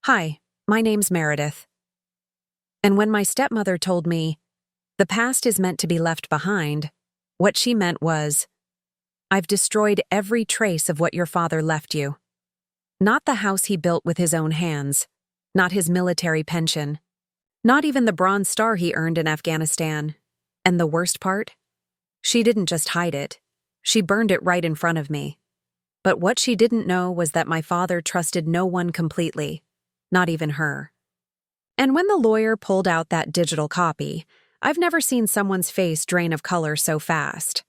Hi, my name's Meredith. And when my stepmother told me, the past is meant to be left behind, what she meant was, I've destroyed every trace of what your father left you. Not the house he built with his own hands, not his military pension, not even the Bronze Star he earned in Afghanistan. And the worst part? She didn't just hide it. She burned it right in front of me. But what she didn't know was that my father trusted no one completely, not even her. And when the lawyer pulled out that digital copy, I've never seen someone's face drain of color so fast.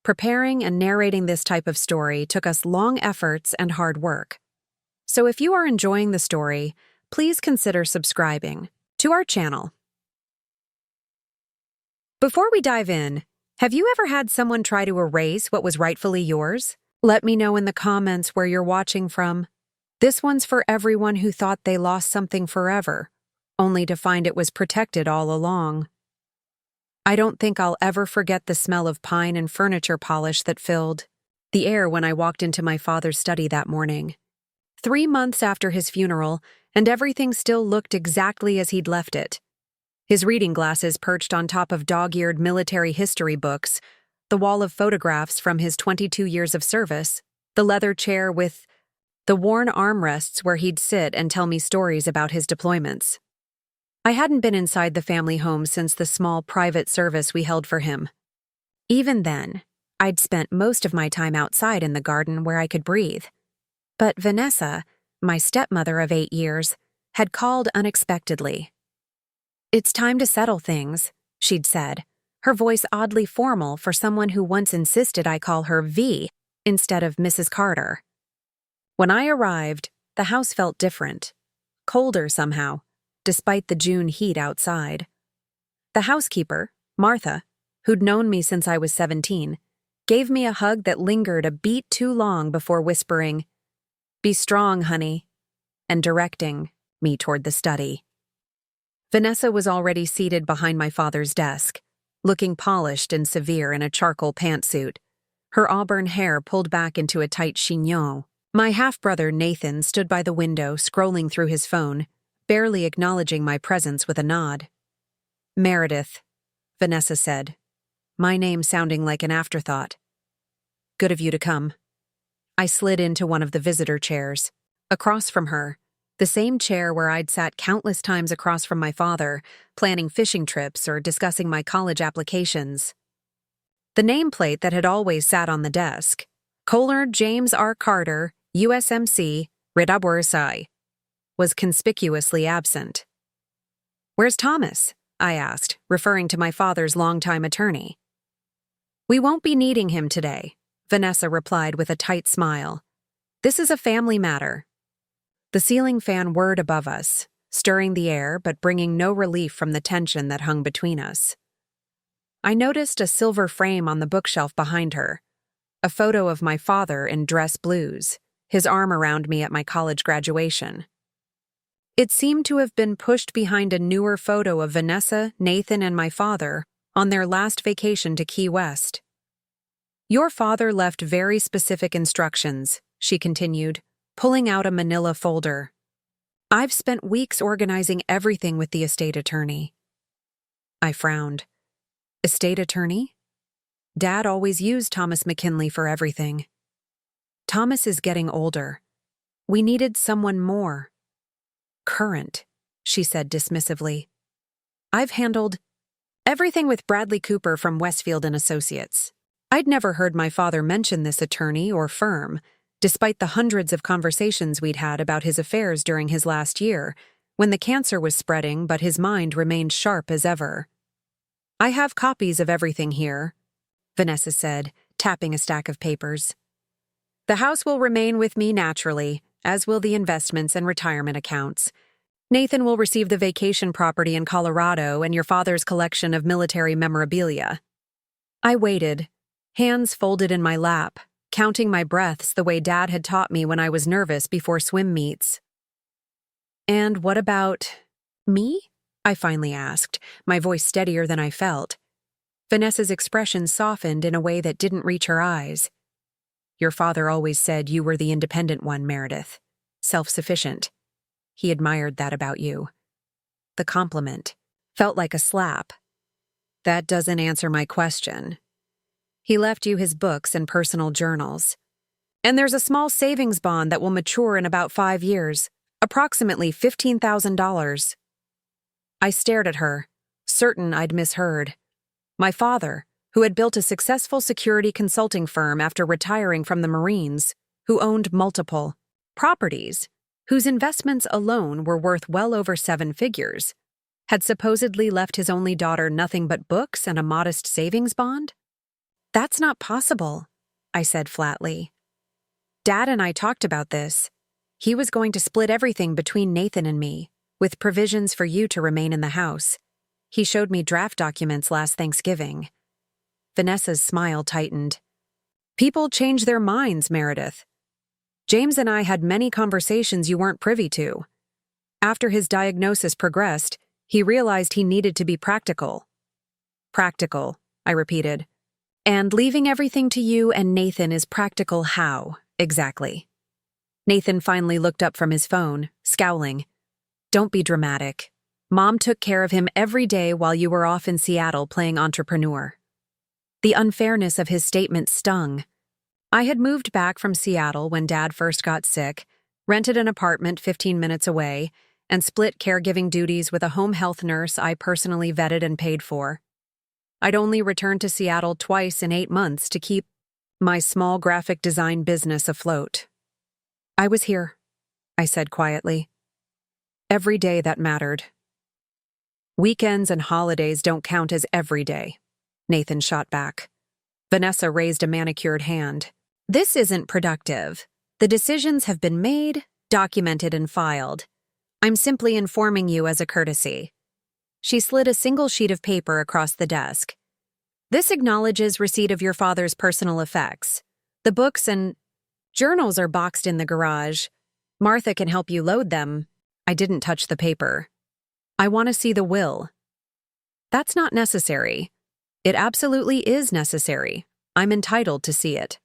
Preparing and narrating this type of story took us long efforts and hard work. So if you are enjoying the story, please consider subscribing to our channel. Before we dive in, have you ever had someone try to erase what was rightfully yours? Let me know in the comments where you're watching from. This one's for everyone who thought they lost something forever, only to find it was protected all along. I don't think I'll ever forget the smell of pine and furniture polish that filled the air when I walked into my father's study that morning. 3 months after his funeral, and everything still looked exactly as he'd left it. His reading glasses perched on top of dog-eared military history books, the wall of photographs from his 22 years of service, the leather chair with the worn armrests where he'd sit and tell me stories about his deployments. I hadn't been inside the family home since the small private service we held for him. Even then, I'd spent most of my time outside in the garden where I could breathe. But Vanessa, my stepmother of 8 years, had called unexpectedly. "It's time to settle things," she'd said, her voice oddly formal for someone who once insisted I call her V instead of Mrs. Carter. When I arrived, the house felt different, colder somehow, despite the June heat outside. The housekeeper, Martha, who'd known me since I was 17, gave me a hug that lingered a beat too long before whispering, "Be strong, honey," and directing me toward the study. Vanessa was already seated behind my father's desk, looking polished and severe in a charcoal pantsuit, her auburn hair pulled back into a tight chignon. My half-brother Nathan stood by the window scrolling through his phone, barely acknowledging my presence with a nod. "Meredith," Vanessa said, my name sounding like an afterthought. "Good of you to come." I slid into one of the visitor chairs. Across from her, the same chair where I'd sat countless times across from my father, planning fishing trips or discussing my college applications. The nameplate that had always sat on the desk, Kohler James R. Carter, USMC, Ridabursai, was conspicuously absent. "Where's Thomas?" I asked, referring to my father's longtime attorney. "We won't be needing him today," Vanessa replied with a tight smile. "This is a family matter." The ceiling fan whirred above us, stirring the air but bringing no relief from the tension that hung between us. I noticed a silver frame on the bookshelf behind her, a photo of my father in dress blues, his arm around me at my college graduation. It seemed to have been pushed behind a newer photo of Vanessa, Nathan, and my father on their last vacation to Key West. "Your father left very specific instructions," she continued, pulling out a manila folder. "I've spent weeks organizing everything with the estate attorney." I frowned. Estate attorney? Dad always used Thomas McKinley for everything. Thomas is getting older. We needed someone more current, she said dismissively. "I've handled everything with Bradley Cooper from Westfield and Associates." I'd never heard my father mention this attorney or firm, despite the hundreds of conversations we'd had about his affairs during his last year, when the cancer was spreading but his mind remained sharp as ever. "I have copies of everything here," Vanessa said, tapping a stack of papers. "The house will remain with me naturally, as will the investments and retirement accounts. Nathan will receive the vacation property in Colorado and your father's collection of military memorabilia." I waited, hands folded in my lap, counting my breaths the way Dad had taught me when I was nervous before swim meets. "And what about me?" I finally asked, my voice steadier than I felt. Vanessa's expression softened in a way that didn't reach her eyes. "Your father always said you were the independent one, Meredith. Self-sufficient. he admired that about you. The compliment felt like a slap. That doesn't answer my question. He left you his books and personal journals. And there's a small savings bond that will mature in about 5 years, approximately $15,000. I stared at her, certain I'd misheard. My father, who had built a successful security consulting firm after retiring from the Marines, who owned multiple properties, whose investments alone were worth well over 7 figures, had supposedly left his only daughter nothing but books and a modest savings bond? That's not possible, I said flatly. Dad and I talked about this. He was going to split everything between Nathan and me, with provisions for you to remain in the house. He showed me draft documents last Thanksgiving. Vanessa's smile tightened. People change their minds, Meredith. James and I had many conversations you weren't privy to. After his diagnosis progressed, he realized he needed to be practical. Practical, I repeated. And leaving everything to you and Nathan is practical how, exactly? Nathan finally looked up from his phone, scowling. Don't be dramatic. Mom took care of him every day while you were off in Seattle playing entrepreneur. The unfairness of his statement stung. I had moved back from Seattle when Dad first got sick, rented an apartment 15 minutes away, and split caregiving duties with a home health nurse I personally vetted and paid for. I'd only returned to Seattle twice in 8 months to keep my small graphic design business afloat. I was here, I said quietly. Every day that mattered. Weekends and holidays don't count as every day, Nathan shot back. Vanessa raised a manicured hand. This isn't productive. The decisions have been made, documented, and filed. I'm simply informing you as a courtesy. She slid a single sheet of paper across the desk. This acknowledges receipt of your father's personal effects. The books and journals are boxed in the garage. Martha can help you load them. I didn't touch the paper. I want to see the will. That's not necessary. It absolutely is necessary. I'm entitled to see it.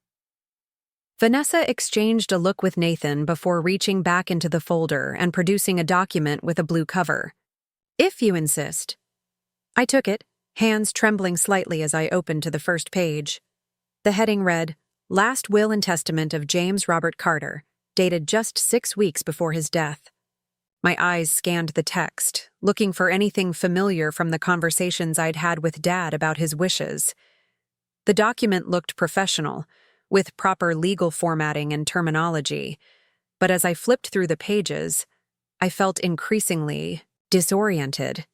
Vanessa exchanged a look with Nathan before reaching back into the folder and producing a document with a blue cover. If you insist. I took it, hands trembling slightly as I opened to the first page. The heading read, Last Will and Testament of James Robert Carter, dated just 6 weeks before his death. My eyes scanned the text, looking for anything familiar from the conversations I'd had with Dad about his wishes. The document looked professional, with proper legal formatting and terminology, but as I flipped through the pages, I felt increasingly disoriented.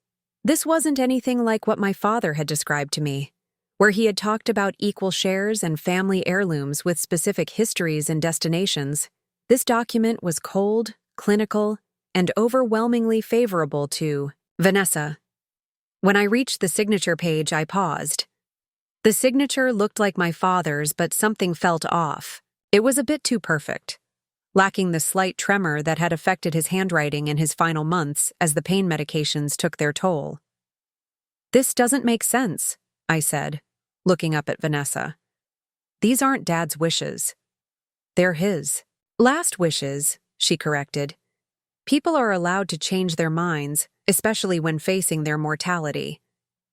This wasn't anything like what my father had described to me, where he had talked about equal shares and family heirlooms with specific histories and destinations. This document was cold, clinical, and overwhelmingly favorable to Vanessa. When I reached the signature page, I paused. The signature looked like my father's, but something felt off. It was a bit too perfect, lacking the slight tremor that had affected his handwriting in his final months as the pain medications took their toll. This doesn't make sense, I said, looking up at Vanessa. These aren't Dad's wishes. They're his. Last wishes, she corrected. People are allowed to change their minds, especially when facing their mortality.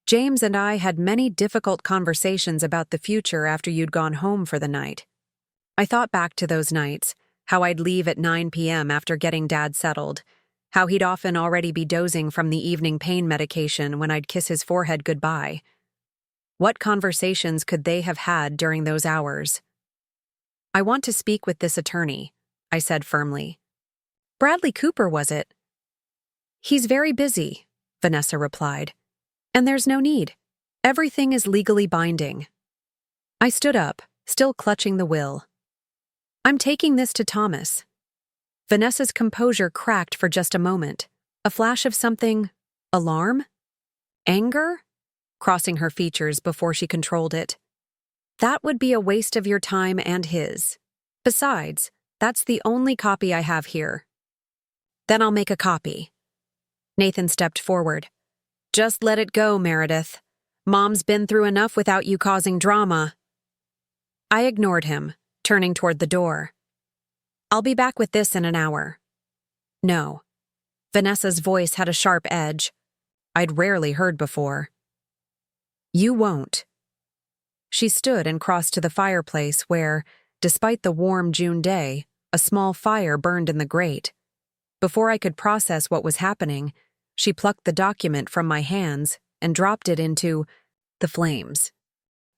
James and I had many difficult conversations about the future after you'd gone home for the night. I thought back to those nights, how I'd leave at 9 p.m. after getting Dad settled, how he'd often already be dozing from the evening pain medication when I'd kiss his forehead goodbye. What conversations could they have had during those hours? I want to speak with this attorney, I said firmly. Bradley Cooper, was it? He's very busy, Vanessa replied. And there's no need. Everything is legally binding. I stood up, still clutching the will. I'm taking this to Thomas. Vanessa's composure cracked for just a moment. A flash of something, alarm? Anger? Crossing her features before she controlled it. That would be a waste of your time and his. Besides, that's the only copy I have here. Then I'll make a copy. Nathan stepped forward. Just let it go, Meredith. Mom's been through enough without you causing drama. I ignored him, turning toward the door. I'll be back with this in an hour. No. Vanessa's voice had a sharp edge I'd rarely heard before. You won't. She stood and crossed to the fireplace where, despite the warm June day, a small fire burned in the grate. Before I could process what was happening, she plucked the document from my hands and dropped it into the flames.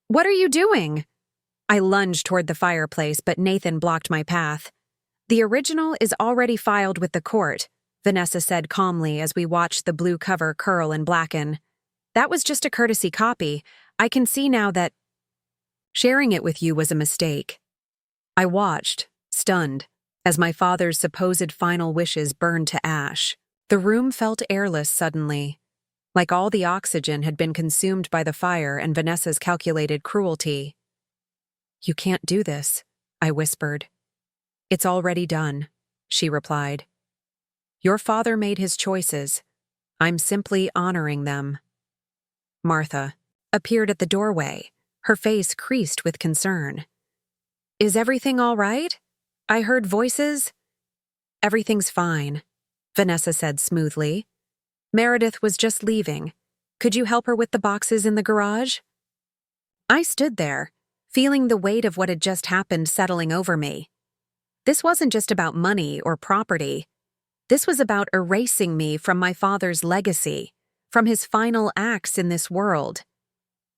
What are you doing? I lunged toward the fireplace, but Nathan blocked my path. The original is already filed with the court, Vanessa said calmly as we watched the blue cover curl and blacken. That was just a courtesy copy. I can see now that sharing it with you was a mistake. I watched, stunned, as my father's supposed final wishes burned to ash. The room felt airless suddenly, like all the oxygen had been consumed by the fire and Vanessa's calculated cruelty. You can't do this, I whispered. It's already done, she replied. Your father made his choices. I'm simply honoring them. Martha appeared at the doorway, her face creased with concern. Is everything all right? I heard voices. Everything's fine, Vanessa said smoothly. Meredith was just leaving. Could you help her with the boxes in the garage? I stood there, feeling the weight of what had just happened settling over me. This wasn't just about money or property. This was about erasing me from my father's legacy, from his final acts in this world.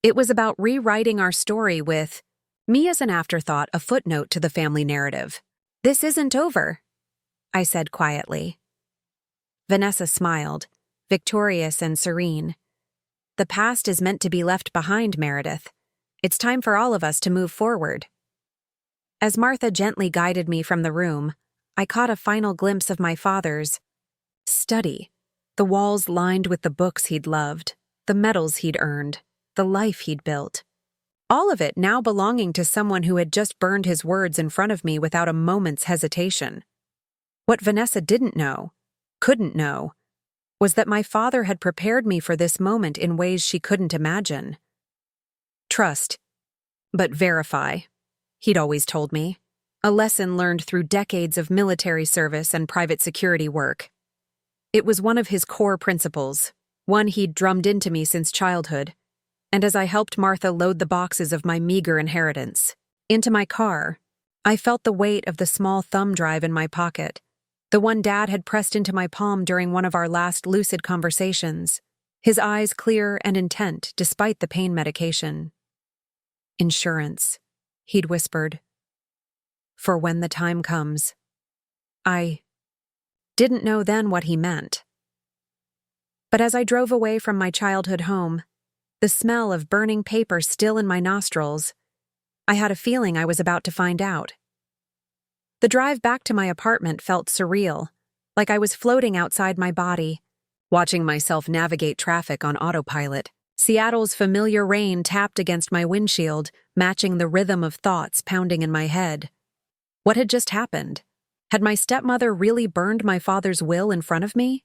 It was about rewriting our story with me as an afterthought, a footnote to the family narrative. This isn't over, I said quietly. Vanessa smiled, victorious and serene. The past is meant to be left behind, Meredith. It's time for all of us to move forward. As Martha gently guided me from the room, I caught a final glimpse of my father's study, the walls lined with the books he'd loved, the medals he'd earned, the life he'd built. All of it now belonging to someone who had just burned his words in front of me without a moment's hesitation. What Vanessa didn't know, couldn't know, was that my father had prepared me for this moment in ways she couldn't imagine. Trust, but verify, he'd always told me, a lesson learned through decades of military service and private security work. It was one of his core principles, one he'd drummed into me since childhood, and as I helped Martha load the boxes of my meager inheritance into my car, I felt the weight of the small thumb drive in my pocket, the one Dad had pressed into my palm during one of our last lucid conversations, his eyes clear and intent despite the pain medication. Insurance, he'd whispered. For when the time comes. I didn't know then what he meant. But as I drove away from my childhood home, the smell of burning paper still in my nostrils, I had a feeling I was about to find out. The drive back to my apartment felt surreal, like I was floating outside my body, watching myself navigate traffic on autopilot. Seattle's familiar rain tapped against my windshield, matching the rhythm of thoughts pounding in my head. What had just happened? Had my stepmother really burned my father's will in front of me?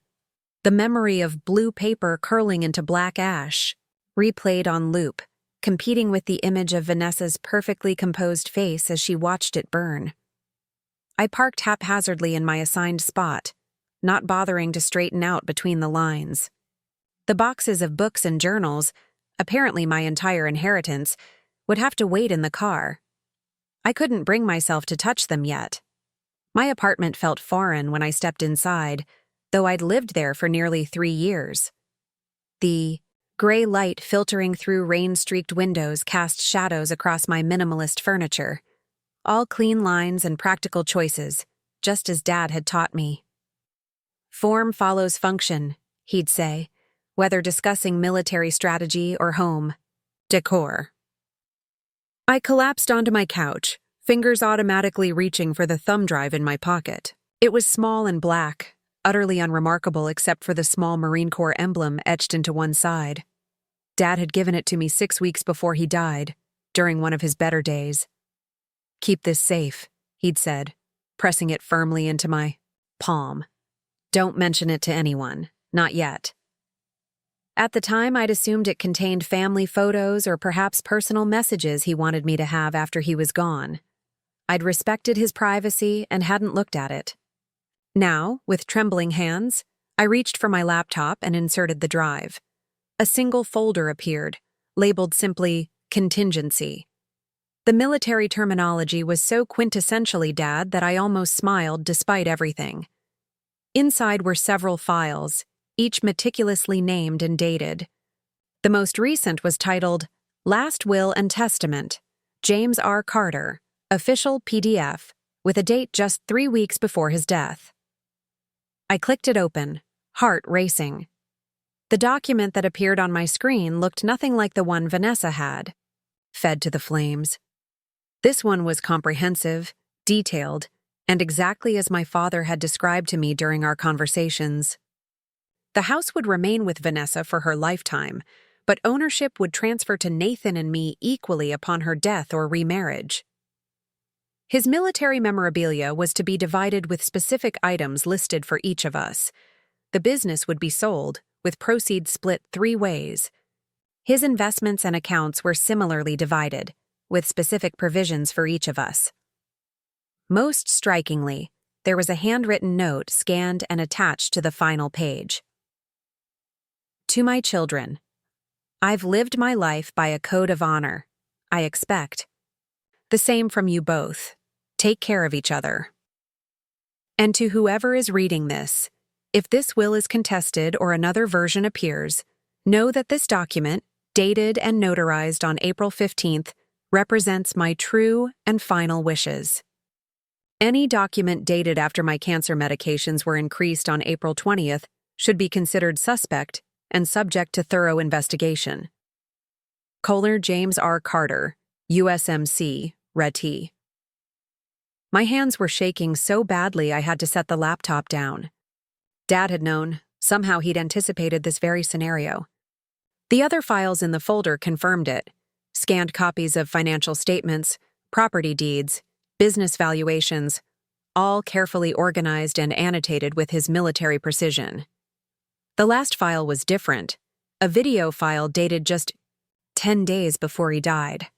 The memory of blue paper curling into black ash, replayed on loop, competing with the image of Vanessa's perfectly composed face as she watched it burn. I parked haphazardly in my assigned spot, not bothering to straighten out between the lines. The boxes of books and journals, apparently my entire inheritance, would have to wait in the car. I couldn't bring myself to touch them yet. My apartment felt foreign when I stepped inside, though I'd lived there for nearly 3 years. The gray light filtering through rain-streaked windows cast shadows across my minimalist furniture. All clean lines and practical choices, just as Dad had taught me. Form follows function, he'd say, whether discussing military strategy or home decor. I collapsed onto my couch, fingers automatically reaching for the thumb drive in my pocket. It was small and black, utterly unremarkable except for the small Marine Corps emblem etched into one side. Dad had given it to me 6 weeks before he died, during one of his better days. Keep this safe, he'd said, pressing it firmly into my palm. Don't mention it to anyone, not yet. At the time, I'd assumed it contained family photos or perhaps personal messages he wanted me to have after he was gone. I'd respected his privacy and hadn't looked at it. Now, with trembling hands, I reached for my laptop and inserted the drive. A single folder appeared, labeled simply contingency. The military terminology was so quintessentially Dad that I almost smiled despite everything. Inside were several files, each meticulously named and dated. The most recent was titled Last Will and Testament, James R. Carter, official PDF, with a date just 3 weeks before his death. I clicked it open, heart racing. The document that appeared on my screen looked nothing like the one Vanessa had. Fed to the flames. This one was comprehensive, detailed, and exactly as my father had described to me during our conversations. The house would remain with Vanessa for her lifetime, but ownership would transfer to Nathan and me equally upon her death or remarriage. His military memorabilia was to be divided with specific items listed for each of us. The business would be sold, with proceeds split 3 ways. His investments and accounts were similarly divided, with specific provisions for each of us. Most strikingly, there was a handwritten note scanned and attached to the final page. To my children, I've lived my life by a code of honor. I expect the same from you both. Take care of each other. And to whoever is reading this, if this will is contested or another version appears, know that this document, dated and notarized on April 15th, represents my true and final wishes. Any document dated after my cancer medications were increased on April 20th should be considered suspect and subject to thorough investigation. James R. Carter, USMC, Ret. My hands were shaking so badly I had to set the laptop down. Dad had known. Somehow he'd anticipated this very scenario. The other files in the folder confirmed it. Scanned copies of financial statements, property deeds, business valuations, all carefully organized and annotated with his military precision. The last file was different, a video file dated just 10 days before he died.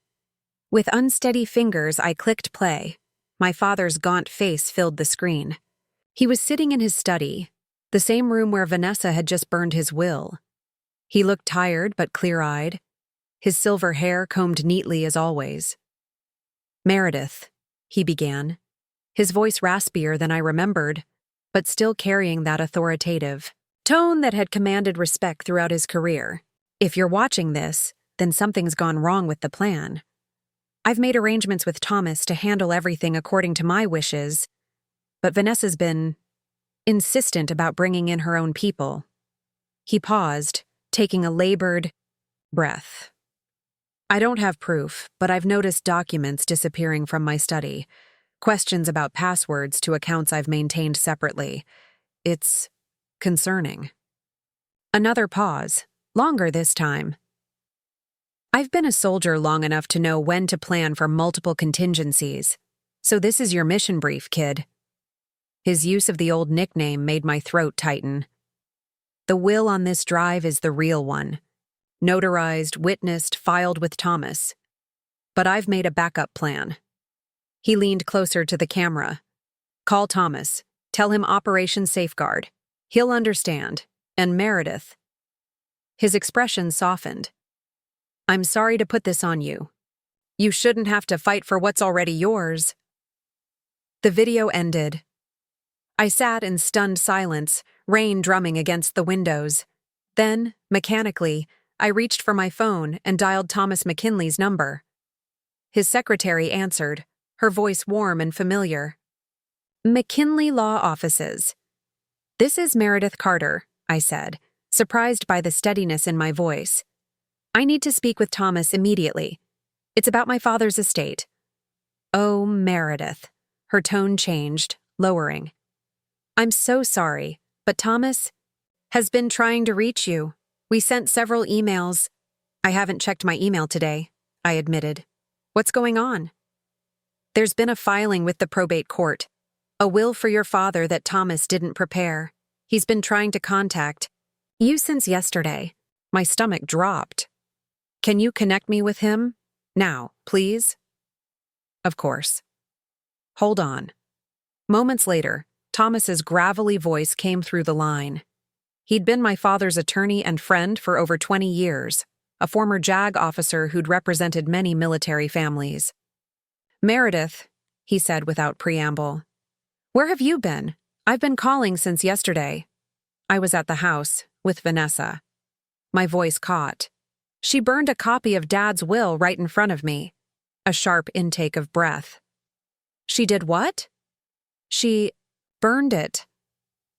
With unsteady fingers, I clicked play. My father's gaunt face filled the screen. He was sitting in his study, the same room where Vanessa had just burned his will. He looked tired but clear-eyed, his silver hair combed neatly as always. Meredith, he began, his voice raspier than I remembered, but still carrying that authoritative tone that had commanded respect throughout his career. If you're watching this, then something's gone wrong with the plan. I've made arrangements with Thomas to handle everything according to my wishes, but Vanessa's been insistent about bringing in her own people. He paused, taking a labored breath. I don't have proof, but I've noticed documents disappearing from my study, questions about passwords to accounts I've maintained separately. It's concerning. Another pause, longer this time. I've been a soldier long enough to know when to plan for multiple contingencies, so this is your mission brief, kid. His use of the old nickname made my throat tighten. The will on this drive is the real one. Notarized, witnessed, filed with Thomas. But I've made a backup plan. He leaned closer to the camera. Call Thomas. Tell him Operation Safeguard. He'll understand. And Meredith. His expression softened. I'm sorry to put this on you. You shouldn't have to fight for what's already yours. The video ended. I sat in stunned silence, rain drumming against the windows. Then, mechanically, I reached for my phone and dialed Thomas McKinley's number. His secretary answered, her voice warm and familiar. McKinley Law Offices. This is Meredith Carter, I said, surprised by the steadiness in my voice. I need to speak with Thomas immediately. It's about my father's estate. Oh, Meredith. Her tone changed, lowering. I'm so sorry, but Thomas has been trying to reach you. We sent several emails. I haven't checked my email today, I admitted. What's going on? There's been a filing with the probate court. A will for your father that Thomas didn't prepare. He's been trying to contact you since yesterday. My stomach dropped. Can you connect me with him? Now, please? Of course. Hold on. Moments later, Thomas's gravelly voice came through the line. He'd been my father's attorney and friend for over 20 years, a former JAG officer who'd represented many military families. "Meredith," he said without preamble. "Where have you been? I've been calling since yesterday." I was at the house, with Vanessa. My voice caught. She burned a copy of Dad's will right in front of me. A sharp intake of breath. "She did what?" "She burned it.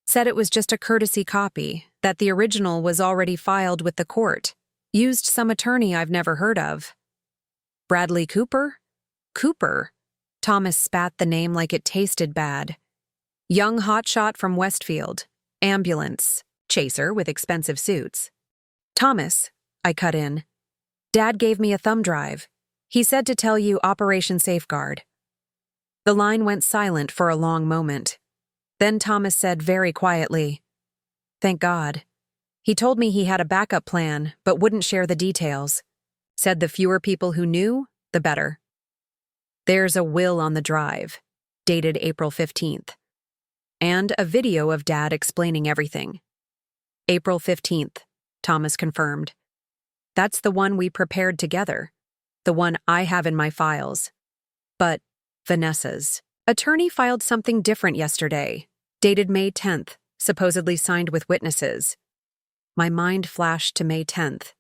Said it was just a courtesy copy, that the original was already filed with the court. Used some attorney I've never heard of." "Bradley Cooper?" "Cooper?" Thomas spat the name like it tasted bad. "Young hotshot from Westfield. Ambulance. Chaser with expensive suits." "Thomas," I cut in. "Dad gave me a thumb drive. He said to tell you Operation Safeguard." The line went silent for a long moment. Then Thomas said very quietly, "Thank God. He told me he had a backup plan, but wouldn't share the details. Said the fewer people who knew, the better." There's a will on the drive, dated April 15th. And a video of Dad explaining everything. April 15th, Thomas confirmed. "That's the one we prepared together. The one I have in my files. But Vanessa's attorney filed something different yesterday, dated May 10th, supposedly signed with witnesses." My mind flashed to May 10th.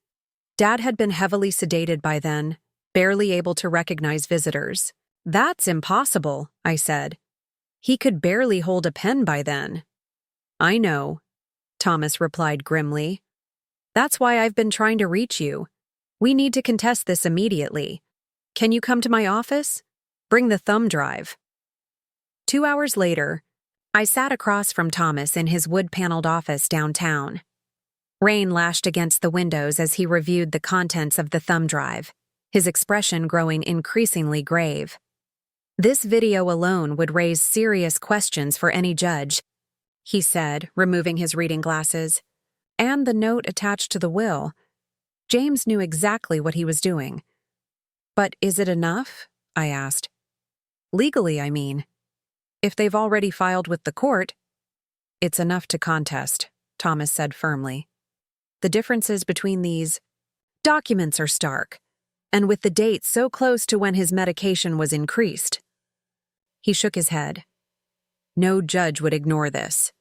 Dad had been heavily sedated by then, barely able to recognize visitors. "That's impossible," I said. "He could barely hold a pen by then." "I know," Thomas replied grimly. "That's why I've been trying to reach you. We need to contest this immediately. Can you come to my office? Bring the thumb drive." 2 hours later, I sat across from Thomas in his wood-paneled office downtown. Rain lashed against the windows as he reviewed the contents of the thumb drive, his expression growing increasingly grave. "This video alone would raise serious questions for any judge," he said, removing his reading glasses. "And the note attached to the will. James knew exactly what he was doing." "But is it enough?" I asked. "Legally, I mean. If they've already filed with the court." "It's enough to contest," Thomas said firmly. "The differences between these documents are stark, and with the date so close to when his medication was increased." He shook his head. "No judge would ignore this."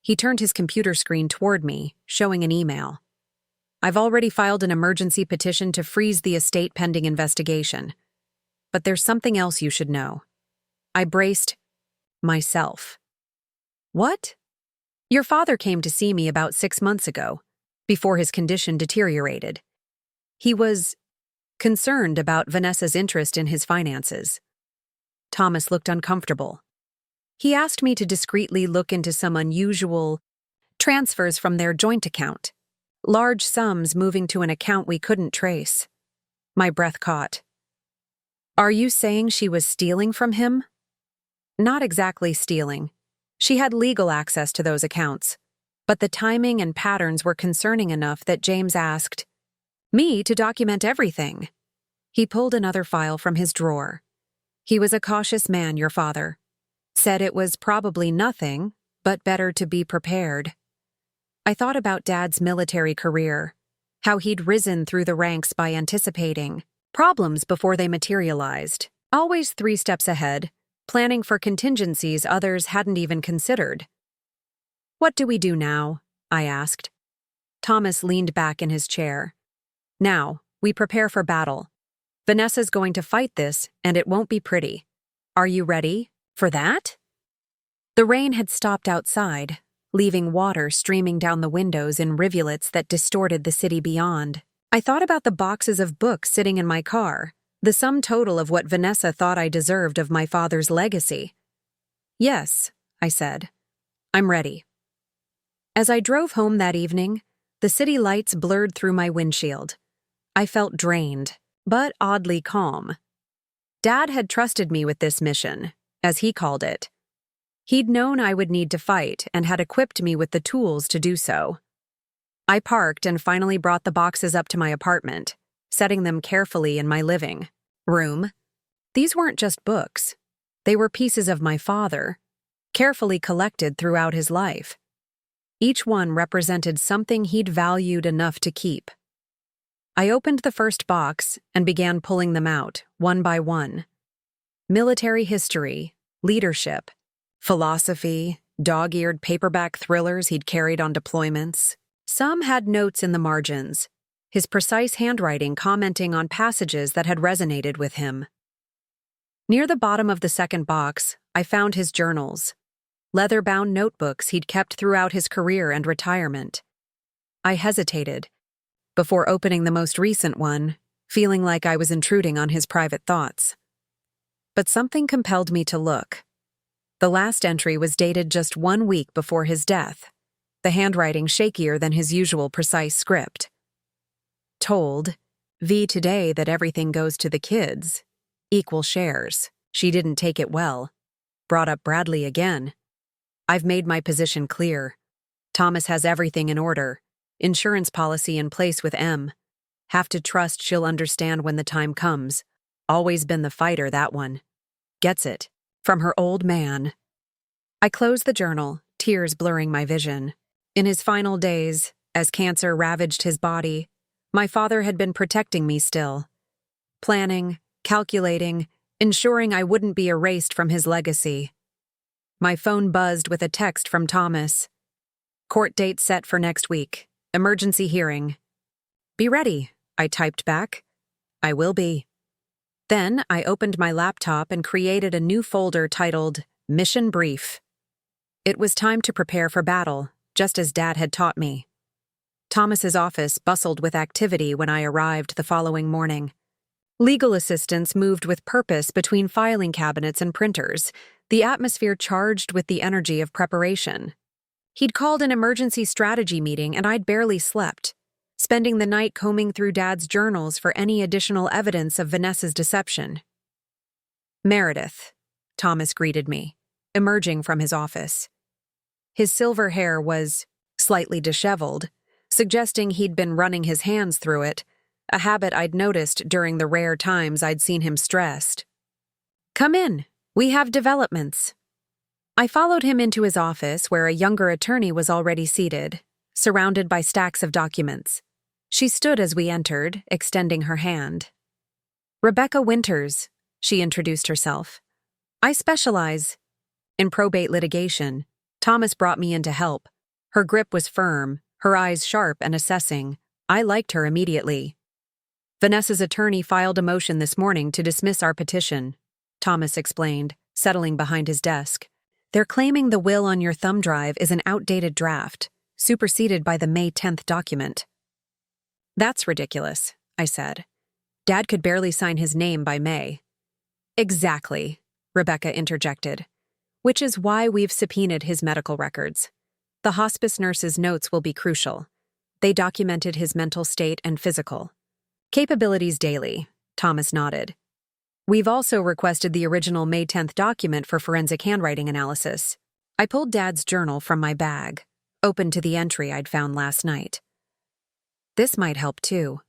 He turned his computer screen toward me, showing an email. "I've already filed an emergency petition to freeze the estate pending investigation. But there's something else you should know." I braced myself. "What?" "Your father came to see me about 6 months ago, before his condition deteriorated. He was concerned about Vanessa's interest in his finances." Thomas looked uncomfortable. "He asked me to discreetly look into some unusual transfers from their joint account. Large sums moving to an account we couldn't trace." My breath caught. "Are you saying she was stealing from him?" "Not exactly stealing. She had legal access to those accounts. But the timing and patterns were concerning enough that James asked me to document everything." He pulled another file from his drawer. "He was a cautious man, your father. Said it was probably nothing, but better to be prepared." I thought about Dad's military career, how he'd risen through the ranks by anticipating problems before they materialized, always 3 steps ahead, planning for contingencies others hadn't even considered. "What do we do now?" I asked. Thomas leaned back in his chair. "Now, we prepare for battle. Vanessa's going to fight this, and it won't be pretty. Are you ready for that?" The rain had stopped outside, leaving water streaming down the windows in rivulets that distorted the city beyond. I thought about the boxes of books sitting in my car, the sum total of what Vanessa thought I deserved of my father's legacy. "Yes," I said. "I'm ready." As I drove home that evening, the city lights blurred through my windshield. I felt drained, but oddly calm. Dad had trusted me with this mission, as he called it. He'd known I would need to fight and had equipped me with the tools to do so. I parked and finally brought the boxes up to my apartment, setting them carefully in my living room. These weren't just books. They were pieces of my father, carefully collected throughout his life. Each one represented something he'd valued enough to keep. I opened the first box and began pulling them out, one by one. Military history, leadership, philosophy, dog-eared paperback thrillers he'd carried on deployments. Some had notes in the margins, his precise handwriting commenting on passages that had resonated with him. Near the bottom of the second box, I found his journals, leather-bound notebooks he'd kept throughout his career and retirement. I hesitated, before opening the most recent one, feeling like I was intruding on his private thoughts. But something compelled me to look. The last entry was dated just 1 week before his death, the handwriting shakier than his usual precise script. Told V today that everything goes to the kids. Equal shares. She didn't take it well. Brought up Bradley again. I've made my position clear. Thomas has everything in order. Insurance policy in place with M. Have to trust she'll understand when the time comes. Always been the fighter, that one. Gets it. From her old man. I closed the journal, tears blurring my vision. In his final days, as cancer ravaged his body, my father had been protecting me still. Planning, calculating, ensuring I wouldn't be erased from his legacy. My phone buzzed with a text from Thomas. Court date set for next week. Emergency hearing. Be ready, I typed back. I will be. Then I opened my laptop and created a new folder titled Mission Brief. It was time to prepare for battle, just as Dad had taught me. Thomas's office bustled with activity when I arrived the following morning. Legal assistants moved with purpose between filing cabinets and printers, the atmosphere charged with the energy of preparation. He'd called an emergency strategy meeting and I'd barely slept, spending the night combing through Dad's journals for any additional evidence of Vanessa's deception. Meredith, Thomas greeted me, emerging from his office. His silver hair was slightly disheveled, suggesting he'd been running his hands through it, a habit I'd noticed during the rare times I'd seen him stressed. Come in, we have developments. I followed him into his office where a younger attorney was already seated, surrounded by stacks of documents. She stood as we entered, extending her hand. Rebecca Winters, she introduced herself. I specialize in probate litigation. Thomas brought me in to help. Her grip was firm, her eyes sharp and assessing. I liked her immediately. Vanessa's attorney filed a motion this morning to dismiss our petition, Thomas explained, settling behind his desk. They're claiming the will on your thumb drive is an outdated draft, superseded by the May 10th document. That's ridiculous, I said. Dad could barely sign his name by May. Exactly, Rebecca interjected. Which is why we've subpoenaed his medical records. The hospice nurse's notes will be crucial. They documented his mental state and physical capabilities daily, Thomas nodded. We've also requested the original May 10th document for forensic handwriting analysis. I pulled Dad's journal from my bag, open to the entry I'd found last night. This might help too.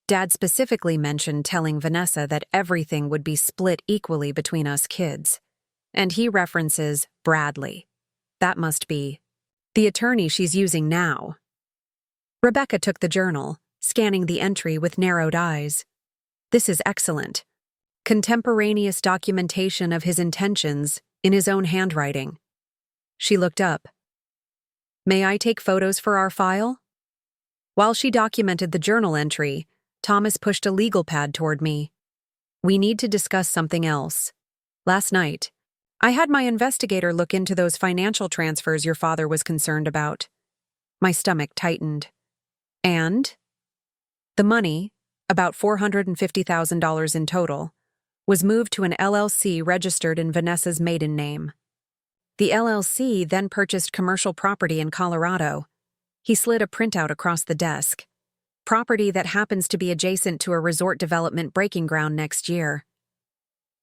Dad specifically mentioned telling Vanessa that everything would be split equally between us kids. And he references Bradley. That must be the attorney she's using now. Rebecca took the journal, scanning the entry with narrowed eyes. This is excellent. Contemporaneous documentation of his intentions in his own handwriting. She looked up. May I take photos for our file? While she documented the journal entry, Thomas pushed a legal pad toward me. We need to discuss something else. Last night, I had my investigator look into those financial transfers your father was concerned about. My stomach tightened. And? The money, about $450,000 in total, was moved to an LLC registered in Vanessa's maiden name. The LLC then purchased commercial property in Colorado. He slid a printout across the desk. Property that happens to be adjacent to a resort development breaking ground next year.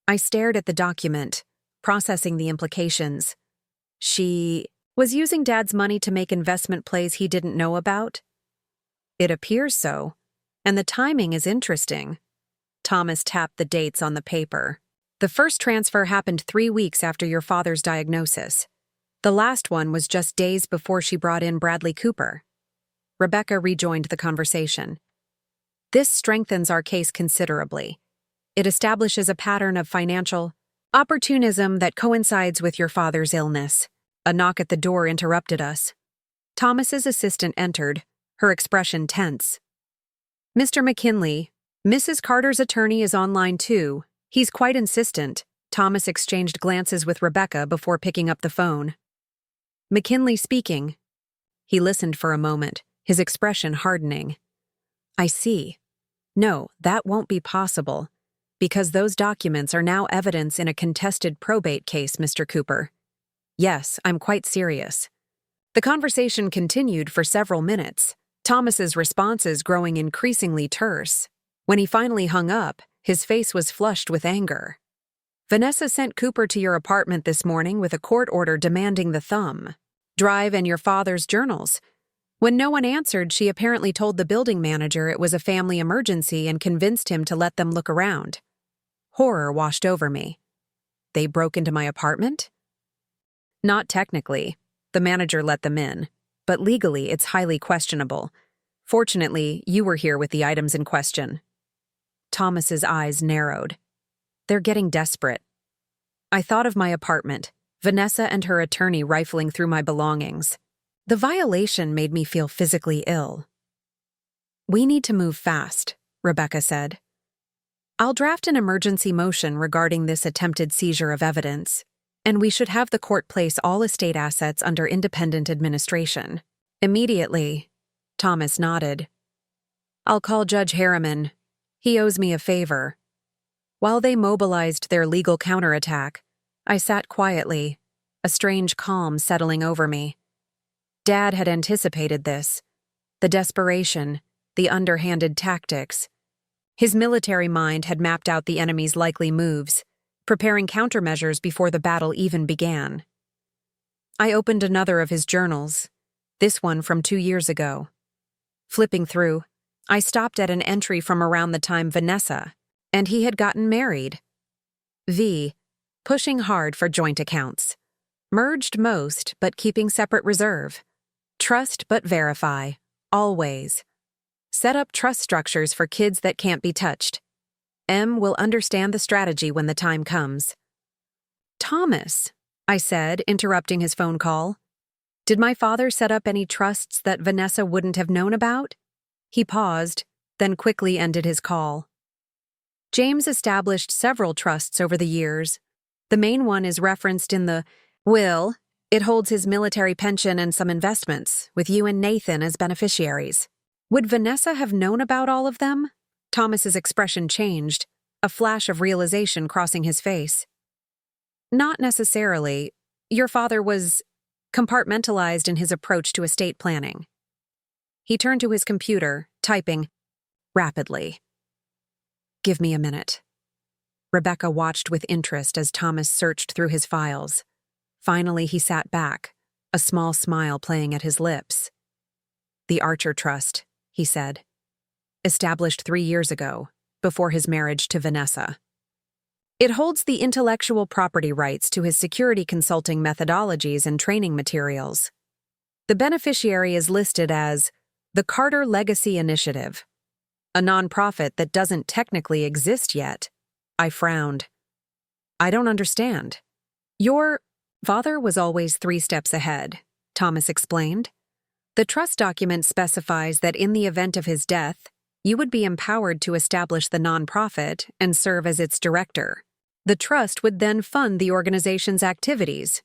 I stared at the document, processing the implications. She was using Dad's money to make investment plays he didn't know about? It appears so, and the timing is interesting. Thomas tapped the dates on the paper. The first transfer happened 3 weeks after your father's diagnosis. The last one was just days before she brought in Bradley Cooper. Rebecca rejoined the conversation. This strengthens our case considerably. It establishes a pattern of financial opportunism that coincides with your father's illness. A knock at the door interrupted us. Thomas's assistant entered, her expression tense. Mr. McKinley, Mrs. Carter's attorney is online too. He's quite insistent. Thomas exchanged glances with Rebecca before picking up the phone. McKinley speaking. He listened for a moment, his expression hardening. I see. No, that won't be possible, because those documents are now evidence in a contested probate case, Mr. Cooper. Yes, I'm quite serious. The conversation continued for several minutes, Thomas's responses growing increasingly terse. When he finally hung up, his face was flushed with anger. Vanessa sent Cooper to your apartment this morning with a court order demanding the thumb drive and your father's journals. When no one answered, she apparently told the building manager it was a family emergency and convinced him to let them look around. Horror washed over me. They broke into my apartment? Not technically. The manager let them in, but legally it's highly questionable. Fortunately, you were here with the items in question. Thomas's eyes narrowed. They're getting desperate. I thought of my apartment, Vanessa and her attorney rifling through my belongings. The violation made me feel physically ill. We need to move fast, Rebecca said. I'll draft an emergency motion regarding this attempted seizure of evidence, and we should have the court place all estate assets under independent administration. Immediately, Thomas nodded. I'll call Judge Harriman. He owes me a favor. While they mobilized their legal counterattack, I sat quietly, a strange calm settling over me. Dad had anticipated this. The desperation, the underhanded tactics. His military mind had mapped out the enemy's likely moves, preparing countermeasures before the battle even began. I opened another of his journals, this one from 2 years ago. Flipping through, I stopped at an entry from around the time Vanessa and he had gotten married. V. Pushing hard for joint accounts. Merged most, but keeping separate reserve. Trust but verify, always. Set up trust structures for kids that can't be touched. M will understand the strategy when the time comes. Thomas, I said, interrupting his phone call. Did my father set up any trusts that Vanessa wouldn't have known about? He paused, then quickly ended his call. James established several trusts over the years. The main one is referenced in the will. It holds his military pension and some investments, with you and Nathan as beneficiaries. Would Vanessa have known about all of them? Thomas's expression changed, a flash of realization crossing his face. Not necessarily. Your father was compartmentalized in his approach to estate planning. He turned to his computer, typing rapidly. Give me a minute. Rebecca watched with interest as Thomas searched through his files. Finally, he sat back, a small smile playing at his lips. The Archer Trust, he said. Established 3 years ago, before his marriage to Vanessa. It holds the intellectual property rights to his security consulting methodologies and training materials. The beneficiary is listed as the Carter Legacy Initiative, a nonprofit that doesn't technically exist yet. I frowned. I don't understand. Your father was always 3 steps ahead, Thomas explained. The trust document specifies that in the event of his death, you would be empowered to establish the nonprofit and serve as its director. The trust would then fund the organization's activities.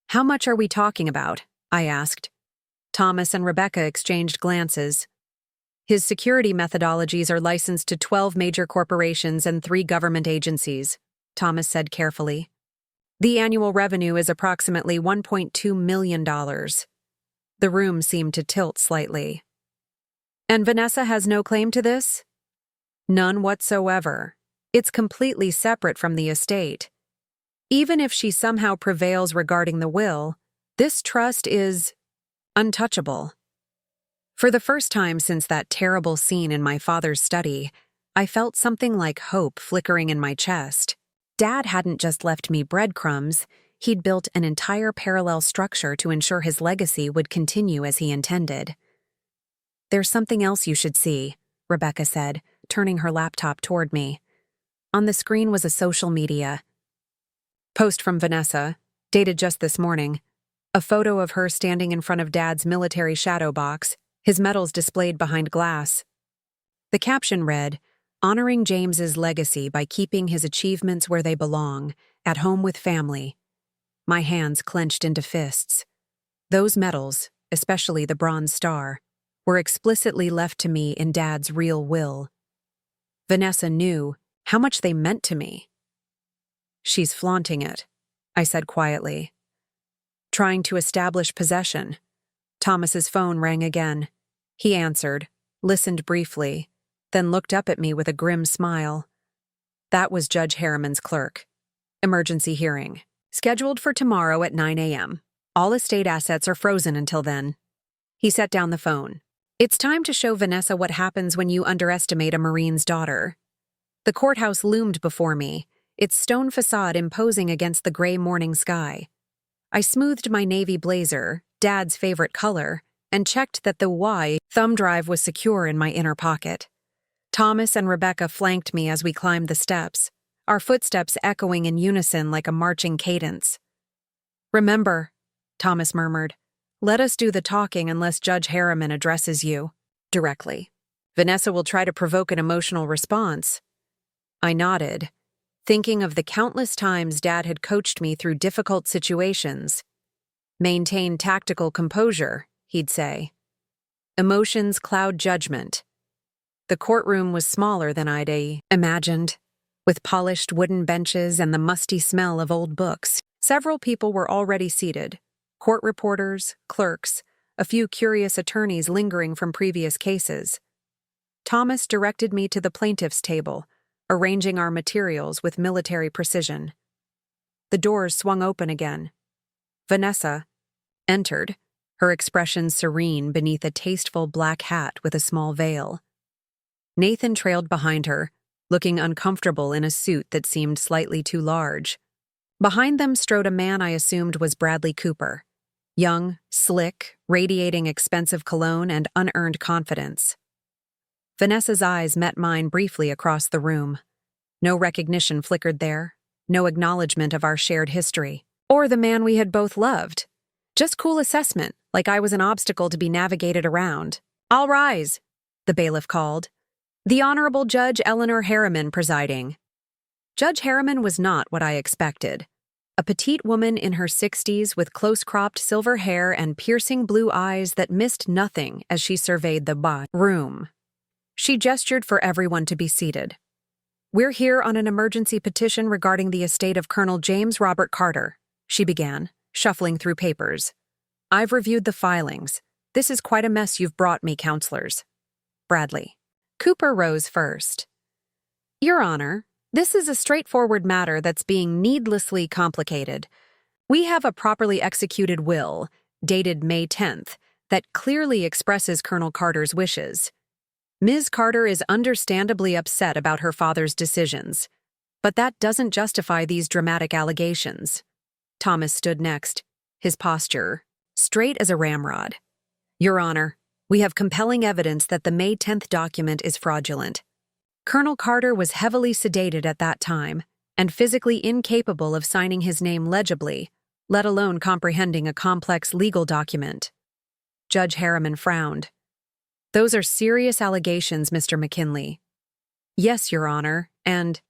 How much are we talking about? I asked. Thomas and Rebecca exchanged glances. His security methodologies are licensed to 12 major corporations and 3 government agencies, Thomas said carefully. The annual revenue is approximately $1.2 million. The room seemed to tilt slightly. And Vanessa has no claim to this? None whatsoever. It's completely separate from the estate. Even if she somehow prevails regarding the will, this trust is untouchable. For the first time since that terrible scene in my father's study, I felt something like hope flickering in my chest. Dad hadn't just left me breadcrumbs, He'd built an entire parallel structure to ensure his legacy would continue as he intended. "There's something else you should see," Rebecca said, turning her laptop toward me. On the screen was a social media post from Vanessa, dated just this morning. A photo of her standing in front of Dad's military shadow box, his medals displayed behind glass. The caption read, "Honoring James's legacy by keeping his achievements where they belong, at home with family." My hands clenched into fists. Those medals, especially the Bronze Star, were explicitly left to me in Dad's real will. Vanessa knew how much they meant to me. "She's flaunting it," I said quietly. "Trying to establish possession." Thomas's phone rang again. He answered, listened briefly, then looked up at me with a grim smile. That was Judge Harriman's clerk. "Emergency hearing. Scheduled for tomorrow at 9 a.m. All estate assets are frozen until then." He set down the phone. "It's time to show Vanessa what happens when you underestimate a Marine's daughter." The courthouse loomed before me, its stone facade imposing against the gray morning sky. I smoothed my navy blazer, Dad's favorite color, and checked that the Y thumb drive was secure in my inner pocket. Thomas and Rebecca flanked me as we climbed the steps, our footsteps echoing in unison like a marching cadence. "Remember," Thomas murmured, "let us do the talking unless Judge Harriman addresses you directly. Vanessa will try to provoke an emotional response." I nodded, thinking of the countless times Dad had coached me through difficult situations. "Maintain tactical composure," he'd say. "Emotions cloud judgment." The courtroom was smaller than I'd imagined, with polished wooden benches and the musty smell of old books. Several people were already seated: court reporters, clerks, a few curious attorneys lingering from previous cases. Thomas directed me to the plaintiff's table, arranging our materials with military precision. The doors swung open again. Vanessa entered, her expression serene beneath a tasteful black hat with a small veil. Nathan trailed behind her, looking uncomfortable in a suit that seemed slightly too large. Behind them strode a man I assumed was Bradley Cooper. Young, slick, radiating expensive cologne and unearned confidence. Vanessa's eyes met mine briefly across the room. No recognition flickered there, no acknowledgement of our shared history, or the man we had both loved. Just cool assessment, like I was an obstacle to be navigated around. "All rise," the bailiff called. "The Honorable Judge Eleanor Harriman presiding." Judge Harriman was not what I expected. A petite woman in her 60s with close-cropped silver hair and piercing blue eyes that missed nothing as she surveyed the room. She gestured for everyone to be seated. "We're here on an emergency petition regarding the estate of Colonel James Robert Carter," she began, shuffling through papers. "I've reviewed the filings. This is quite a mess you've brought me, counselors." Bradley. Cooper rose first. "Your Honor, this is a straightforward matter that's being needlessly complicated. We have a properly executed will, dated May 10th, that clearly expresses Colonel Carter's wishes. Ms. Carter is understandably upset about her father's decisions, but that doesn't justify these dramatic allegations." Thomas stood next, his posture straight as a ramrod. "Your Honor, we have compelling evidence that the May 10th document is fraudulent. Colonel Carter was heavily sedated at that time and physically incapable of signing his name legibly, let alone comprehending a complex legal document." Judge Harriman frowned. "Those are serious allegations, Mr. McKinley." "Yes, Your Honor, and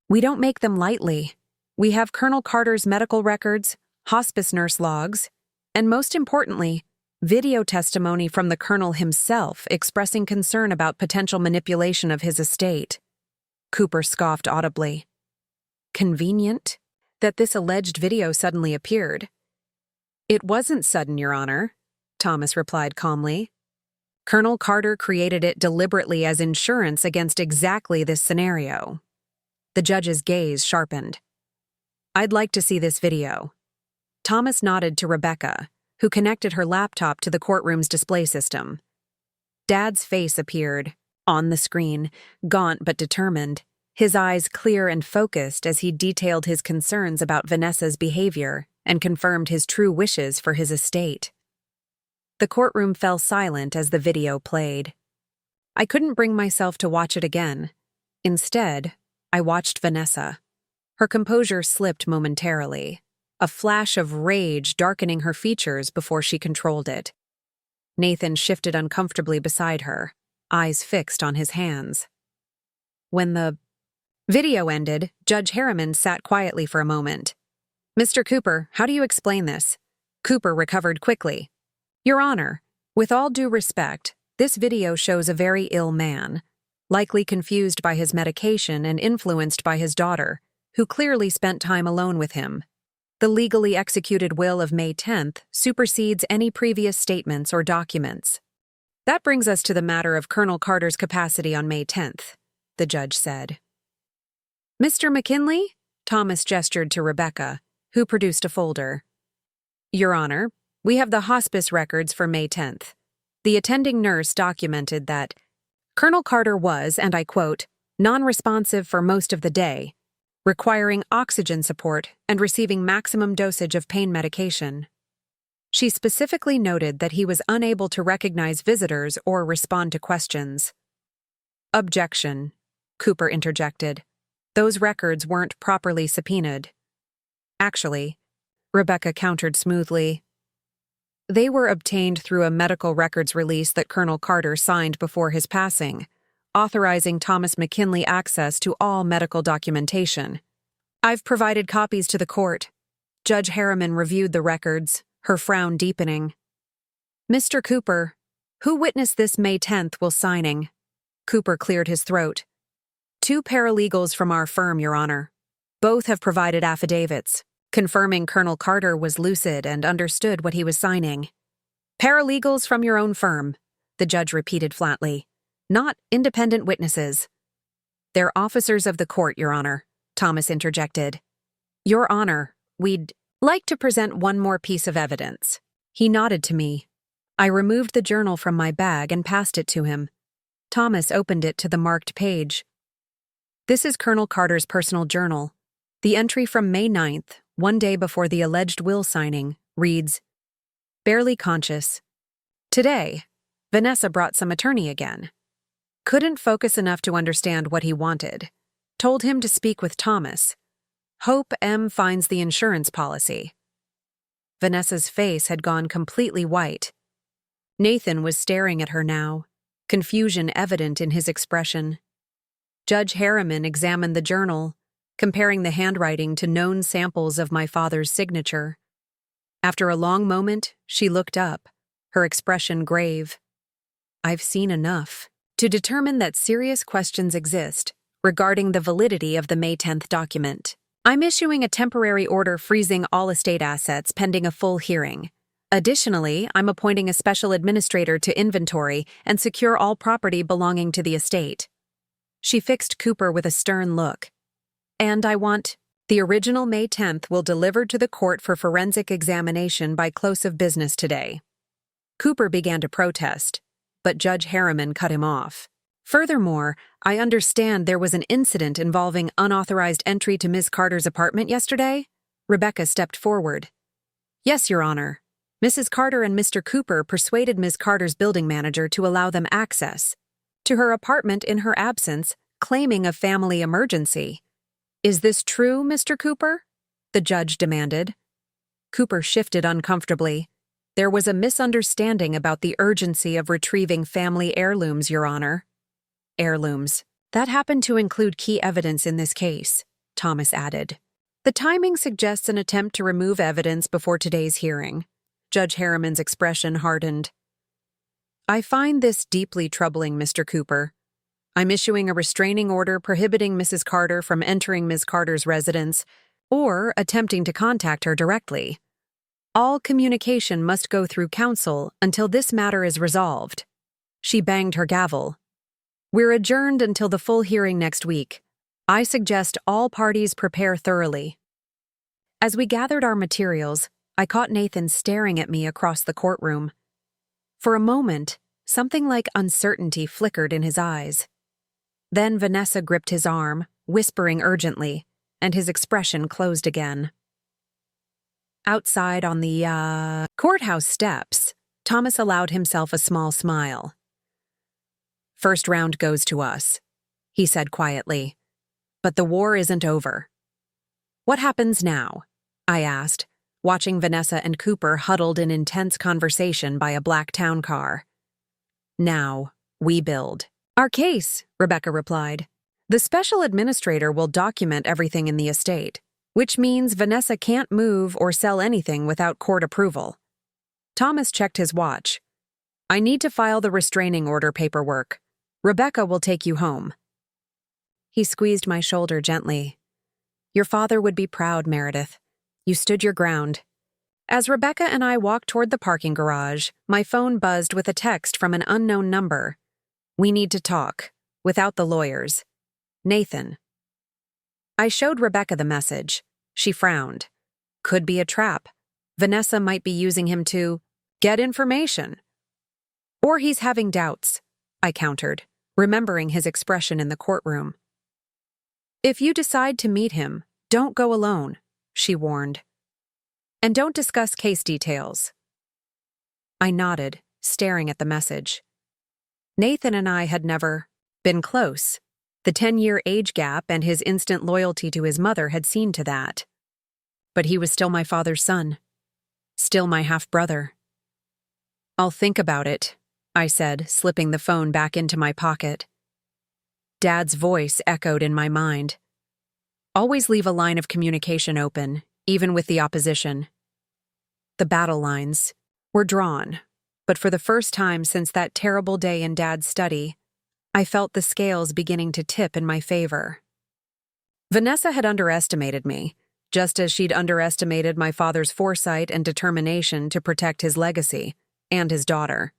we don't make them lightly. We have Colonel Carter's medical records, hospice nurse logs, and most importantly, video testimony from the Colonel himself expressing concern about potential manipulation of his estate." Cooper scoffed audibly. "Convenient that this alleged video suddenly appeared." "It wasn't sudden, Your Honor," Thomas replied calmly. "Colonel Carter created it deliberately as insurance against exactly this scenario." The judge's gaze sharpened. "I'd like to see this video." Thomas nodded to Rebecca, who connected her laptop to the courtroom's display system. Dad's face appeared on the screen, gaunt but determined, his eyes clear and focused as he detailed his concerns about Vanessa's behavior and confirmed his true wishes for his estate. The courtroom fell silent as the video played. I couldn't bring myself to watch it again. Instead, I watched Vanessa. Her composure slipped momentarily, a flash of rage darkening her features before she controlled it. Nathan shifted uncomfortably beside her, eyes fixed on his hands. When the video ended, Judge Harriman sat quietly for a moment. "Mr. Cooper, how do you explain this?" Cooper recovered quickly. "Your Honor, with all due respect, this video shows a very ill man, likely confused by his medication and influenced by his daughter, who clearly spent time alone with him. The legally executed will of May 10th supersedes any previous statements or documents." "That brings us to the matter of Colonel Carter's capacity on May 10th, the judge said. "Mr. McKinley?" Thomas gestured to Rebecca, who produced a folder. "Your Honor, we have the hospice records for May 10th. The attending nurse documented that Colonel Carter was, and I quote, non-responsive for most of the day, requiring oxygen support and receiving maximum dosage of pain medication. She specifically noted that he was unable to recognize visitors or respond to questions." "Objection," Cooper interjected. "Those records weren't properly subpoenaed." "Actually," Rebecca countered smoothly, "they were obtained through a medical records release that Colonel Carter signed before his passing, authorizing Thomas McKinley access to all medical documentation. I've provided copies to the court." Judge Harriman reviewed the records, her frown deepening. "Mr. Cooper, who witnessed this May 10th while signing?" Cooper cleared his throat. "Two paralegals from our firm, Your Honor. Both have provided affidavits, confirming Colonel Carter was lucid and understood what he was signing." "Paralegals from your own firm," the judge repeated flatly. "Not independent witnesses." "They're officers of the court, Your Honor," Thomas interjected. "Your Honor, we'd like to present one more piece of evidence." He nodded to me. I removed the journal from my bag and passed it to him. Thomas opened it to the marked page. "This is Colonel Carter's personal journal. The entry from May 9th, one day before the alleged will signing, reads, 'Barely conscious. Today, Vanessa brought some attorney again. Couldn't focus enough to understand what he wanted. Told him to speak with Thomas. Hope M finds the insurance policy.'" Vanessa's face had gone completely white. Nathan was staring at her now, confusion evident in his expression. Judge Harriman examined the journal, comparing the handwriting to known samples of my father's signature. After a long moment, she looked up, her expression grave. "I've seen enough to determine that serious questions exist regarding the validity of the May 10th document. I'm issuing a temporary order freezing all estate assets pending a full hearing. Additionally, I'm appointing a special administrator to inventory and secure all property belonging to the estate." She fixed Cooper with a stern look. "And I want the original May 10th will deliver to the court for forensic examination by close of business today." Cooper began to protest, but Judge Harriman cut him off. "Furthermore, I understand there was an incident involving unauthorized entry to Ms. Carter's apartment yesterday?" Rebecca stepped forward. "Yes, Your Honor. Mrs. Carter and Mr. Cooper persuaded Ms. Carter's building manager to allow them access to her apartment in her absence, claiming a family emergency. Is this true, Mr. Cooper?" the judge demanded. Cooper shifted uncomfortably. "There was a misunderstanding about the urgency of retrieving family heirlooms, Your Honor." "Heirlooms. That happened to include key evidence in this case," Thomas added. "The timing suggests an attempt to remove evidence before today's hearing." Judge Harriman's expression hardened. "I find this deeply troubling, Mr. Cooper. I'm issuing a restraining order prohibiting Mrs. Carter from entering Ms. Carter's residence or attempting to contact her directly. All communication must go through counsel until this matter is resolved." She banged her gavel. "We're adjourned until the full hearing next week. I suggest all parties prepare thoroughly." As we gathered our materials, I caught Nathan staring at me across the courtroom. For a moment, something like uncertainty flickered in his eyes. Then Vanessa gripped his arm, whispering urgently, and his expression closed again. Outside on the courthouse steps, Thomas allowed himself a small smile. "First round goes to us," he said quietly. "But the war isn't over." "What happens now?" I asked, watching Vanessa and Cooper huddled in intense conversation by a black town car. "Now, we build our case," Rebecca replied. "The special administrator will document everything in the estate, which means Vanessa can't move or sell anything without court approval." Thomas checked his watch. "I need to file the restraining order paperwork. Rebecca will take you home." He squeezed my shoulder gently. "Your father would be proud, Meredith. You stood your ground." As Rebecca and I walked toward the parking garage, my phone buzzed with a text from an unknown number. "We need to talk. Without the lawyers. Nathan." I showed Rebecca the message. She frowned. Could be a trap. Vanessa might be using him to get information. Or he's having doubts, I countered, remembering his expression in the courtroom. "If you decide to meet him, don't go alone," she warned. "And don't discuss case details." I nodded, staring at the message. Nathan and I had never been close. The 10-year age gap and his instant loyalty to his mother had seen to that. But he was still my father's son. Still my half-brother. "I'll think about it," I said, slipping the phone back into my pocket. Dad's voice echoed in my mind. "Always leave a line of communication open, even with the opposition." The battle lines were drawn, but for the first time since that terrible day in Dad's study, I felt the scales beginning to tip in my favor. Vanessa had underestimated me, just as she'd underestimated my father's foresight and determination to protect his legacy and his daughter.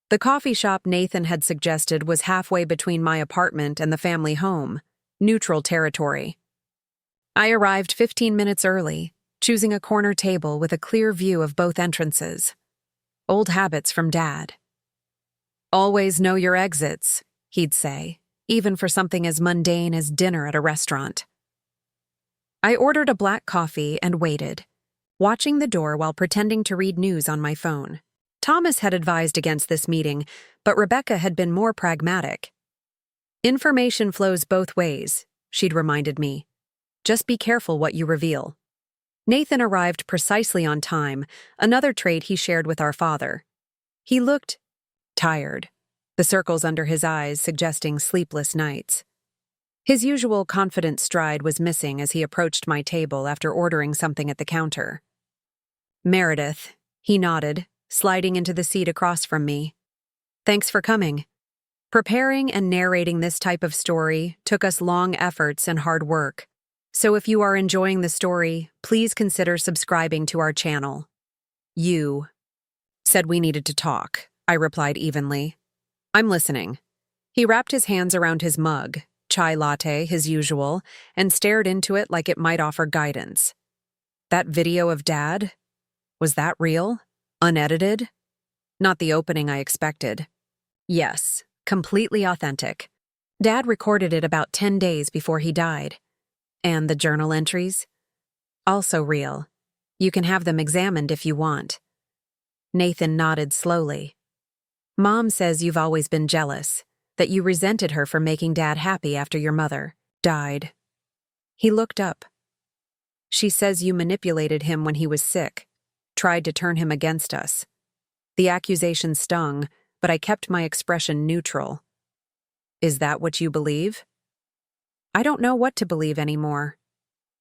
The coffee shop Nathan had suggested was halfway between my apartment and the family home, neutral territory. I arrived 15 minutes early, choosing a corner table with a clear view of both entrances. Old habits from Dad. "Always know your exits," he'd say, even for something as mundane as dinner at a restaurant. I ordered a black coffee and waited, watching the door while pretending to read news on my phone. Thomas had advised against this meeting, but Rebecca had been more pragmatic. "Information flows both ways," she'd reminded me. "Just be careful what you reveal." Nathan arrived precisely on time, another trait he shared with our father. He looked tired, the circles under his eyes suggesting sleepless nights. His usual confident stride was missing as he approached my table after ordering something at the counter. "Meredith," he nodded, sliding into the seat across from me. "Thanks for coming." Preparing and narrating this type of story took us long efforts and hard work, so if you are enjoying the story, please consider subscribing to our channel. "You said we needed to talk," I replied evenly. "I'm listening." He wrapped his hands around his mug, chai latte, his usual, and stared into it like it might offer guidance. "That video of Dad? Was that real? Unedited?" "Not the opening I expected." "Yes, completely authentic. Dad recorded it about 10 days before he died." "And the journal entries?" "Also real. You can have them examined if you want." Nathan nodded slowly. "Mom says you've always been jealous, that you resented her for making Dad happy after your mother died." He looked up. "She says you manipulated him when he was sick, tried to turn him against us." The accusation stung, but I kept my expression neutral. "Is that what you believe?" "I don't know what to believe anymore."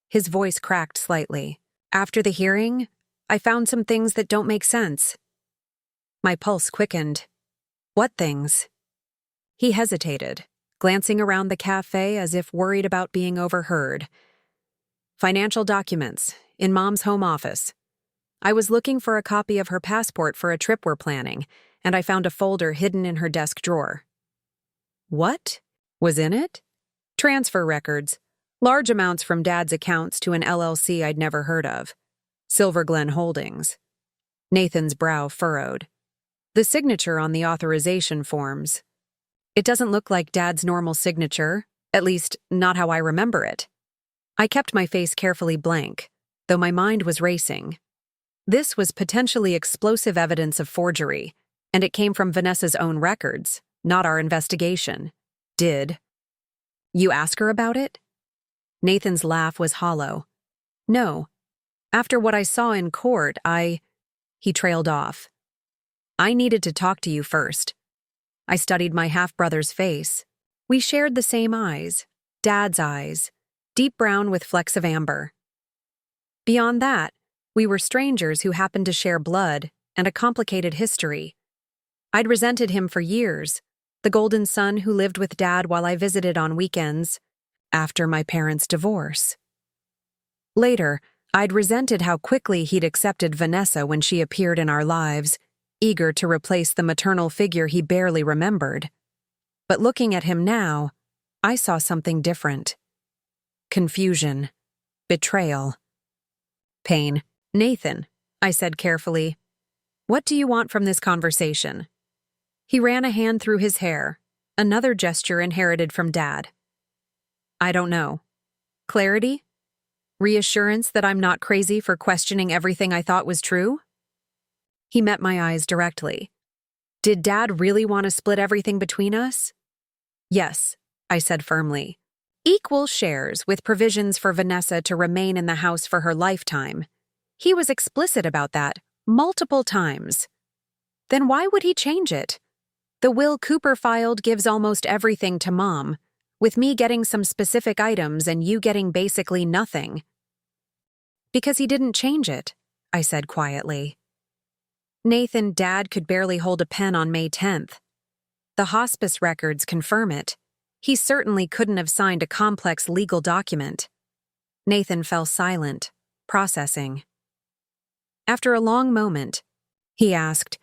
His voice cracked slightly. "After the hearing, I found some things that don't make sense." My pulse quickened. "What things?" He hesitated, glancing around the cafe as if worried about being overheard. "Financial documents, in Mom's home office. I was looking for a copy of her passport for a trip we're planning, and I found a folder hidden in her desk drawer." "What was in it?" "Transfer records. Large amounts from Dad's accounts to an LLC I'd never heard of. Silver Glen Holdings." Nathan's brow furrowed. "The signature on the authorization forms. It doesn't look like Dad's normal signature, at least not how I remember it." I kept my face carefully blank. though my mind was racing. This was potentially explosive evidence of forgery, and it came from Vanessa's own records, not our investigation. Did you ask her about it? Nathan's laugh was hollow. No. After what I saw in court, He trailed off. I needed to talk to you first. I studied my half-brother's face. We shared the same eyes, Dad's eyes, deep brown with flecks of amber. Beyond that, we were strangers who happened to share blood and a complicated history. I'd resented him for years, the golden son who lived with Dad while I visited on weekends, after my parents' divorce. Later, I'd resented how quickly he'd accepted Vanessa when she appeared in our lives, eager to replace the maternal figure he barely remembered. But looking at him now, I saw something different. Confusion. Betrayal. Pain. Nathan, I said carefully, what do you want from this conversation? He ran a hand through his hair, another gesture inherited from Dad. I don't know. Clarity? Reassurance that I'm not crazy for questioning everything I thought was true? He met my eyes directly. Did Dad really want to split everything between us? Yes, I said firmly. Equal shares with provisions for Vanessa to remain in the house for her lifetime. He was explicit about that multiple times. Then why would he change it? The will Cooper filed gives almost everything to Mom, with me getting some specific items and you getting basically nothing. Because he didn't change it, I said quietly. Nathan, Dad could barely hold a pen on May 10th. The hospice records confirm it. He certainly couldn't have signed a complex legal document. Nathan fell silent, processing. After a long moment, he asked,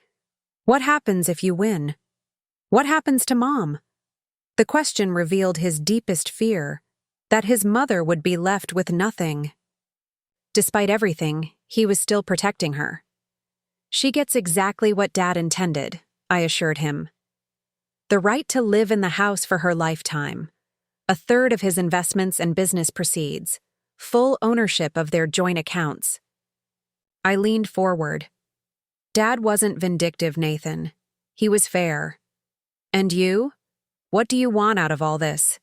what happens if you win? What happens to Mom? The question revealed his deepest fear, that his mother would be left with nothing. Despite everything, he was still protecting her. She gets exactly what Dad intended, I assured him. The right to live in the house for her lifetime. A third of his investments and business proceeds. Full ownership of their joint accounts. I leaned forward. Dad wasn't vindictive, Nathan. He was fair. And you? What do you want out of all this?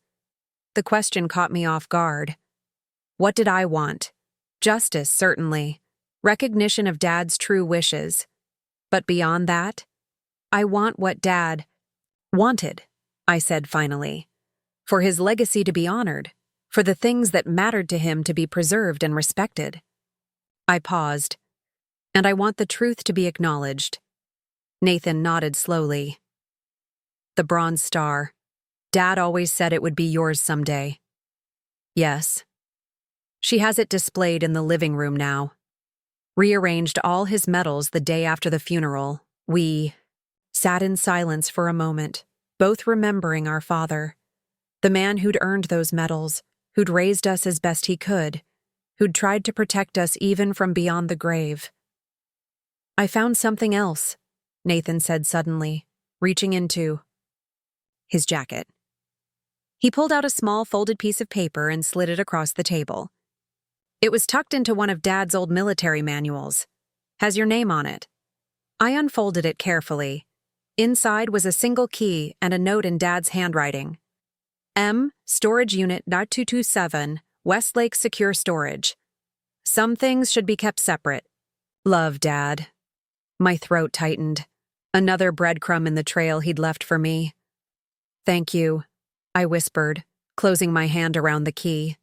The question caught me off guard. What did I want? Justice, certainly. Recognition of Dad's true wishes. But beyond that, I want what Dad wanted, I said finally. For his legacy to be honored, for the things that mattered to him to be preserved and respected. I paused. And I want the truth to be acknowledged. Nathan nodded slowly. The Bronze Star. Dad always said it would be yours someday. Yes. She has it displayed in the living room now. Rearranged all his medals the day after the funeral. We sat in silence for a moment, both remembering our father. The man who'd earned those medals, who'd raised us as best he could, who'd tried to protect us even from beyond the grave. I found something else, Nathan said suddenly, reaching into his jacket. He pulled out a small folded piece of paper and slid it across the table. It was tucked into one of Dad's old military manuals. Has your name on it. I unfolded it carefully. Inside was a single key and a note in Dad's handwriting. M, Storage Unit 227, Westlake Secure Storage. Some things should be kept separate. Love, Dad. My throat tightened. Another breadcrumb in the trail he'd left for me. Thank you, I whispered, closing my hand around the key.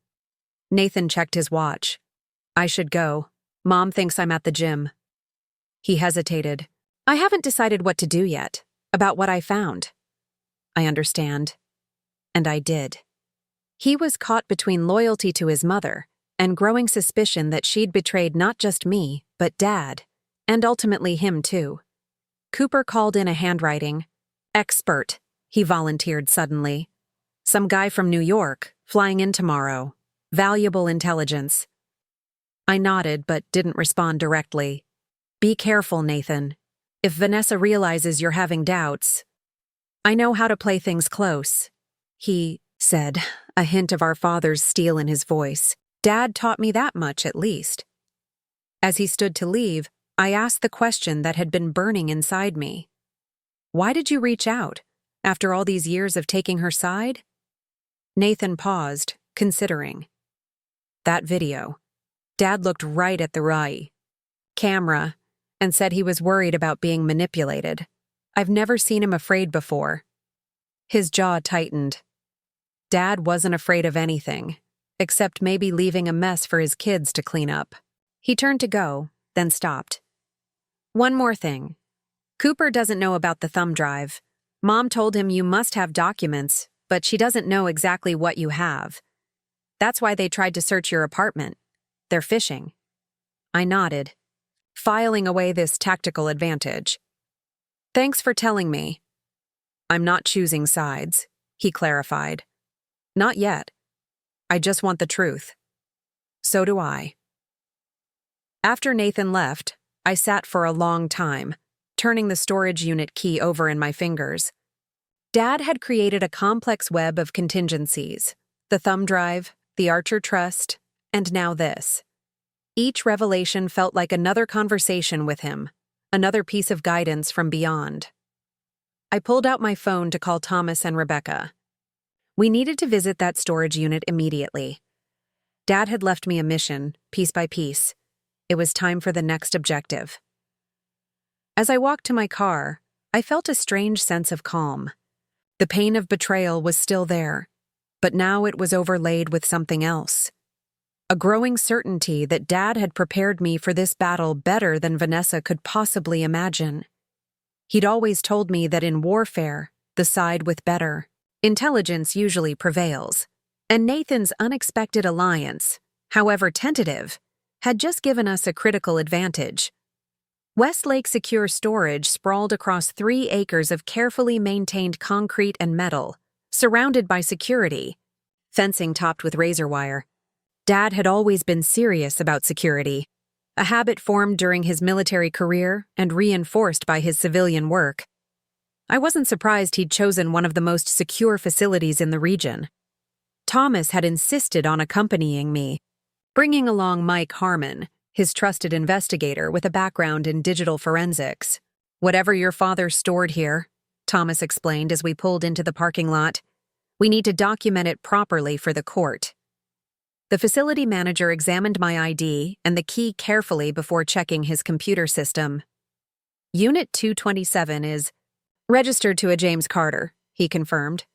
Nathan checked his watch. I should go. Mom thinks I'm at the gym. He hesitated. I haven't decided what to do yet, about what I found. I understand. And I did. He was caught between loyalty to his mother and growing suspicion that she'd betrayed not just me, but Dad, and ultimately him too. Cooper called in a handwriting expert, he volunteered suddenly. Some guy from New York, flying in tomorrow. Valuable intelligence. I nodded but didn't respond directly. Be careful, Nathan. If Vanessa realizes you're having doubts. I know how to play things close, he said, a hint of our father's steel in his voice. Dad taught me that much, at least. As he stood to leave, I asked the question that had been burning inside me. Why did you reach out, after all these years of taking her side? Nathan paused, considering. That video. Dad looked right at the camera and said he was worried about being manipulated. I've never seen him afraid before. His jaw tightened. Dad wasn't afraid of anything, except maybe leaving a mess for his kids to clean up. He turned to go, then stopped. One more thing. Cooper doesn't know about the thumb drive. Mom told him you must have documents, but she doesn't know exactly what you have. That's why they tried to search your apartment. They're fishing. I nodded, filing away this tactical advantage. Thanks for telling me. I'm not choosing sides, he clarified. Not yet. I just want the truth. So do I. After Nathan left, I sat for a long time, turning the storage unit key over in my fingers. Dad had created a complex web of contingencies: the thumb drive, the Archer Trust, and now this. Each revelation felt like another conversation with him, another piece of guidance from beyond. I pulled out my phone to call Thomas and Rebecca. We needed to visit that storage unit immediately. Dad had left me a mission, piece by piece. It was time for the next objective. As I walked to my car, I felt a strange sense of calm. The pain of betrayal was still there, but now it was overlaid with something else. A growing certainty that Dad had prepared me for this battle better than Vanessa could possibly imagine. He'd always told me that in warfare, the side with better intelligence usually prevails, and Nathan's unexpected alliance, however tentative, had just given us a critical advantage. Westlake Secure Storage sprawled across 3 acres of carefully maintained concrete and metal, surrounded by security, fencing topped with razor wire. Dad had always been serious about security, a habit formed during his military career and reinforced by his civilian work. I wasn't surprised he'd chosen one of the most secure facilities in the region. Thomas had insisted on accompanying me, bringing along Mike Harmon, his trusted investigator with a background in digital forensics. Whatever your father stored here, Thomas explained as we pulled into the parking lot, we need to document it properly for the court. The facility manager examined my ID and the key carefully before checking his computer system. Unit 227 is registered to a James Carter, he confirmed.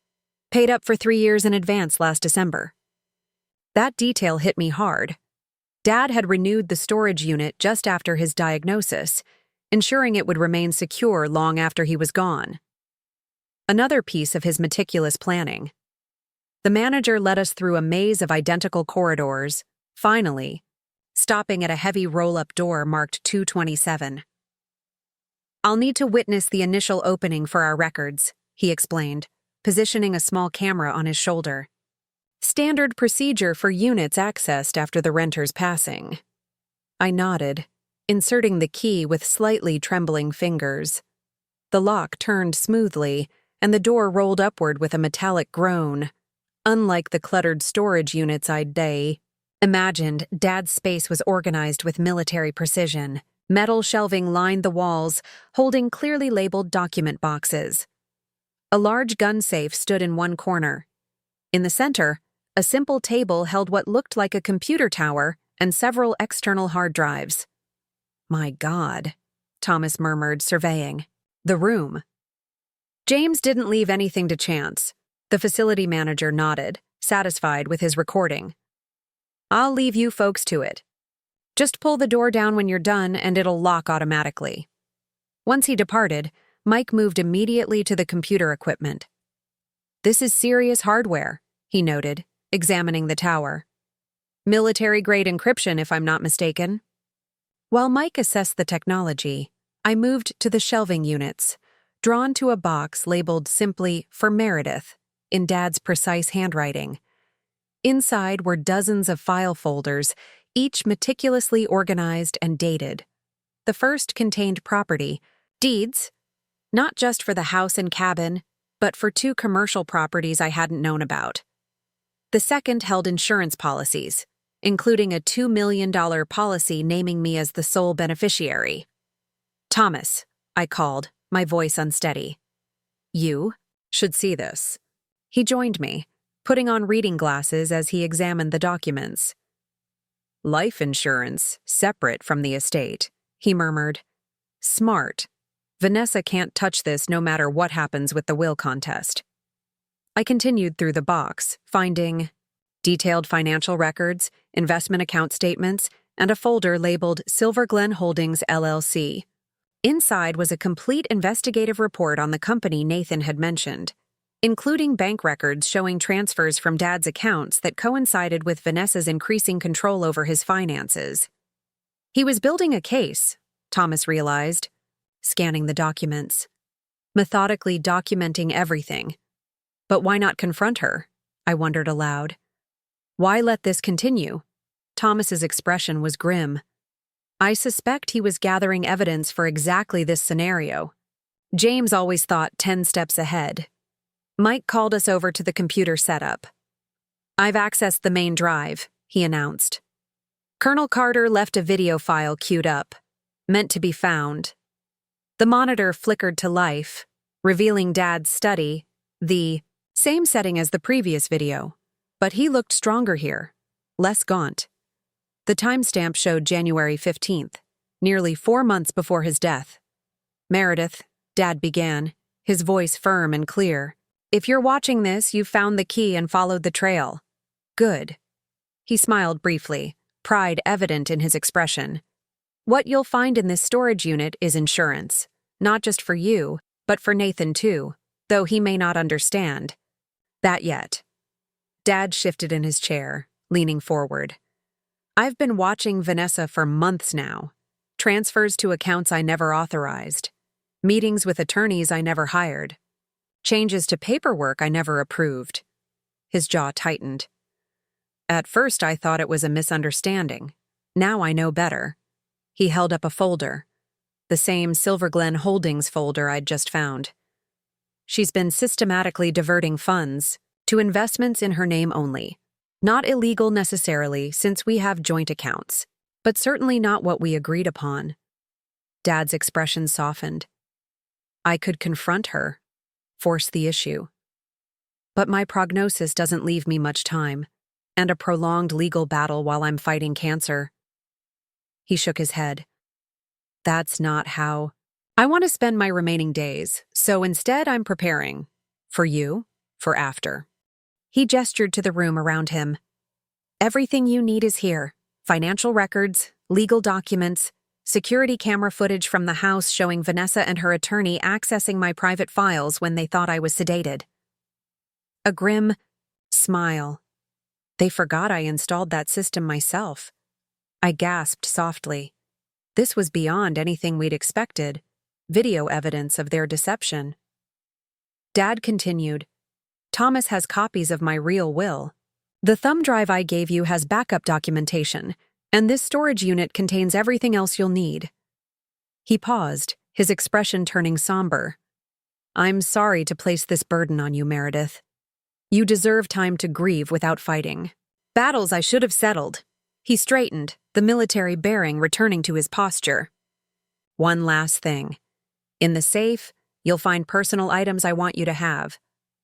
Paid up for 3 years in advance last December. That detail hit me hard. Dad had renewed the storage unit just after his diagnosis, ensuring it would remain secure long after he was gone. Another piece of his meticulous planning. The manager led us through a maze of identical corridors, finally, stopping at a heavy roll-up door marked 227. I'll need to witness the initial opening for our records, he explained, positioning a small camera on his shoulder. Standard procedure for units accessed after the renter's passing. I nodded, inserting the key with slightly trembling fingers. The lock turned smoothly, and the door rolled upward with a metallic groan. Unlike the cluttered storage units I'd imagined, Dad's space was organized with military precision. Metal shelving lined the walls, holding clearly labeled document boxes. A large gun safe stood in one corner. In the center, a simple table held what looked like a computer tower and several external hard drives. My God, Thomas murmured, surveying the room. James didn't leave anything to chance. The facility manager nodded, satisfied with his recording. I'll leave you folks to it. Just pull the door down when you're done and it'll lock automatically. Once he departed, Mike moved immediately to the computer equipment. This is serious hardware, he noted, examining the tower. Military-grade encryption, if I'm not mistaken. While Mike assessed the technology, I moved to the shelving units, drawn to a box labeled simply for Meredith, in Dad's precise handwriting. Inside were dozens of file folders, each meticulously organized and dated. The first contained property, deeds, not just for the house and cabin, but for 2 commercial properties I hadn't known about. The second held insurance policies, including a $2 million policy naming me as the sole beneficiary. Thomas, I called, my voice unsteady. You should see this. He joined me, putting on reading glasses as he examined the documents. Life insurance, separate from the estate, he murmured. Smart. Vanessa can't touch this no matter what happens with the will contest. I continued through the box, finding detailed financial records, investment account statements, and a folder labeled Silver Glen Holdings, LLC. Inside was a complete investigative report on the company Nathan had mentioned, including bank records showing transfers from Dad's accounts that coincided with Vanessa's increasing control over his finances. He was building a case, Thomas realized, scanning the documents, methodically documenting everything. But why not confront her? I wondered aloud. Why let this continue? Thomas's expression was grim. I suspect he was gathering evidence for exactly this scenario. James always thought 10 steps ahead. Mike called us over to the computer setup. I've accessed the main drive, he announced. Colonel Carter left a video file queued up, meant to be found. The monitor flickered to life, revealing Dad's study, the same setting as the previous video, but he looked stronger here, less gaunt. The timestamp showed January 15th, nearly 4 months before his death. Meredith, Dad began, his voice firm and clear. If you're watching this, you've found the key and followed the trail. Good. He smiled briefly, pride evident in his expression. What you'll find in this storage unit is insurance, not just for you, but for Nathan too, though he may not understand that yet. Dad shifted in his chair, leaning forward. I've been watching Vanessa for months now. Transfers to accounts I never authorized. Meetings with attorneys I never hired. Changes to paperwork I never approved. His jaw tightened. At first I thought it was a misunderstanding. Now I know better. He held up a folder. The same Silver Glen Holdings folder I'd just found. She's been systematically diverting funds to investments in her name only. Not illegal necessarily, since we have joint accounts, but certainly not what we agreed upon. Dad's expression softened. I could confront her, force the issue. But my prognosis doesn't leave me much time, and a prolonged legal battle while I'm fighting cancer. He shook his head. That's not how. I want to spend my remaining days, so instead I'm preparing. For you, for after. He gestured to the room around him. Everything you need is here. Financial records, legal documents, security camera footage from the house showing Vanessa and her attorney accessing my private files when they thought I was sedated. A grim smile. They forgot I installed that system myself. I gasped softly. This was beyond anything we'd expected. Video evidence of their deception. Dad continued. Thomas has copies of my real will. The thumb drive I gave you has backup documentation, and this storage unit contains everything else you'll need. He paused, his expression turning somber. I'm sorry to place this burden on you, Meredith. You deserve time to grieve without fighting. Battles I should have settled. He straightened, the military bearing returning to his posture. One last thing. In the safe, you'll find personal items I want you to have.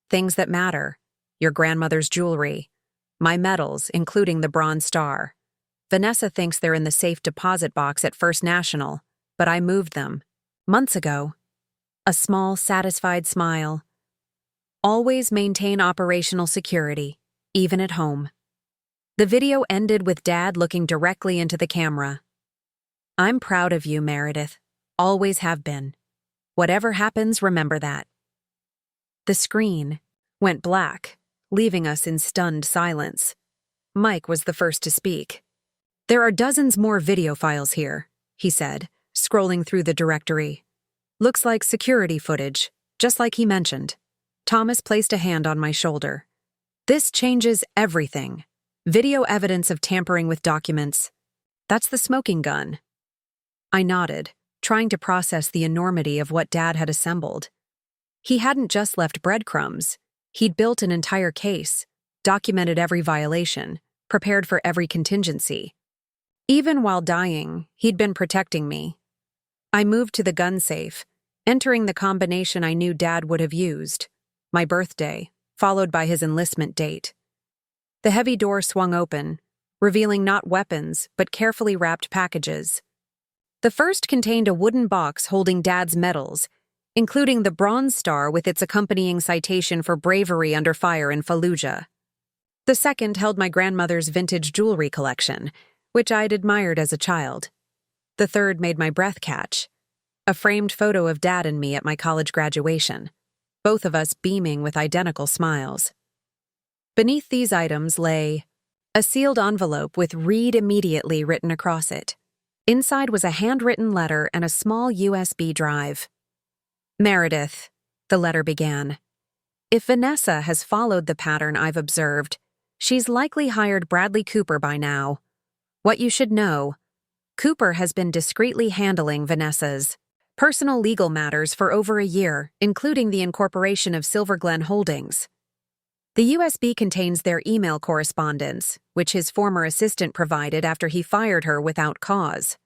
Things that matter. Your grandmother's jewelry. My medals, including the Bronze Star. Vanessa thinks they're in the safe deposit box at First National, but I moved them. Months ago. A small, satisfied smile. Always maintain operational security, even at home. The video ended with Dad looking directly into the camera. I'm proud of you, Meredith. Always have been. Whatever happens, remember that. The screen went black, leaving us in stunned silence. Mike was the first to speak. There are dozens more video files here, he said, scrolling through the directory. Looks like security footage, just like he mentioned. Thomas placed a hand on my shoulder. This changes everything. Video evidence of tampering with documents. That's the smoking gun. I nodded, trying to process the enormity of what Dad had assembled. He hadn't just left breadcrumbs. He'd built an entire case, documented every violation, prepared for every contingency. Even while dying, he'd been protecting me. I moved to the gun safe, entering the combination I knew Dad would have used: my birthday, followed by his enlistment date. The heavy door swung open, revealing not weapons, but carefully wrapped packages. The first contained a wooden box holding Dad's medals, including the Bronze Star with its accompanying citation for bravery under fire in Fallujah. The second held my grandmother's vintage jewelry collection, which I'd admired as a child. The third made my breath catch: a framed photo of Dad and me at my college graduation, both of us beaming with identical smiles. Beneath these items lay a sealed envelope with "Read immediately" written across it. Inside was a handwritten letter and a small USB drive. "Meredith," the letter began, "if Vanessa has followed the pattern I've observed, she's likely hired Bradley Cooper by now. What you should know: Cooper has been discreetly handling Vanessa's personal legal matters for over a year, including the incorporation of Silver Glen Holdings. The USB contains their email correspondence, which his former assistant provided after he fired her without cause.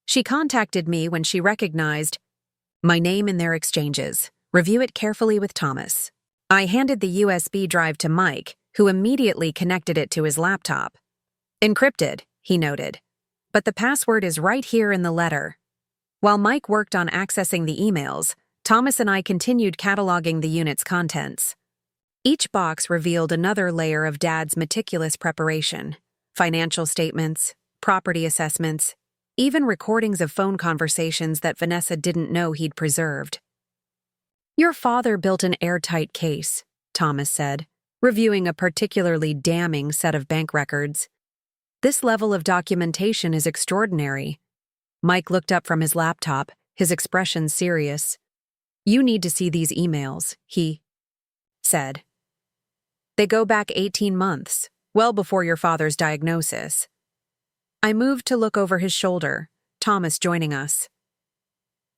She contacted me when she recognized my name in their exchanges. Review it carefully with Thomas." I handed the USB drive to Mike, who immediately connected it to his laptop. "Encrypted," he noted, "but the password is right here in the letter." While Mike worked on accessing the emails, Thomas and I continued cataloging the unit's contents. Each box revealed another layer of Dad's meticulous preparation: financial statements, property assessments, even recordings of phone conversations that Vanessa didn't know he'd preserved. "Your father built an airtight case," Thomas said, reviewing a particularly damning set of bank records. "This level of documentation is extraordinary." Mike looked up from his laptop, his expression serious. "You need to see these emails," he said. "They go back 18 months, well before your father's diagnosis." I moved to look over his shoulder, Thomas joining us.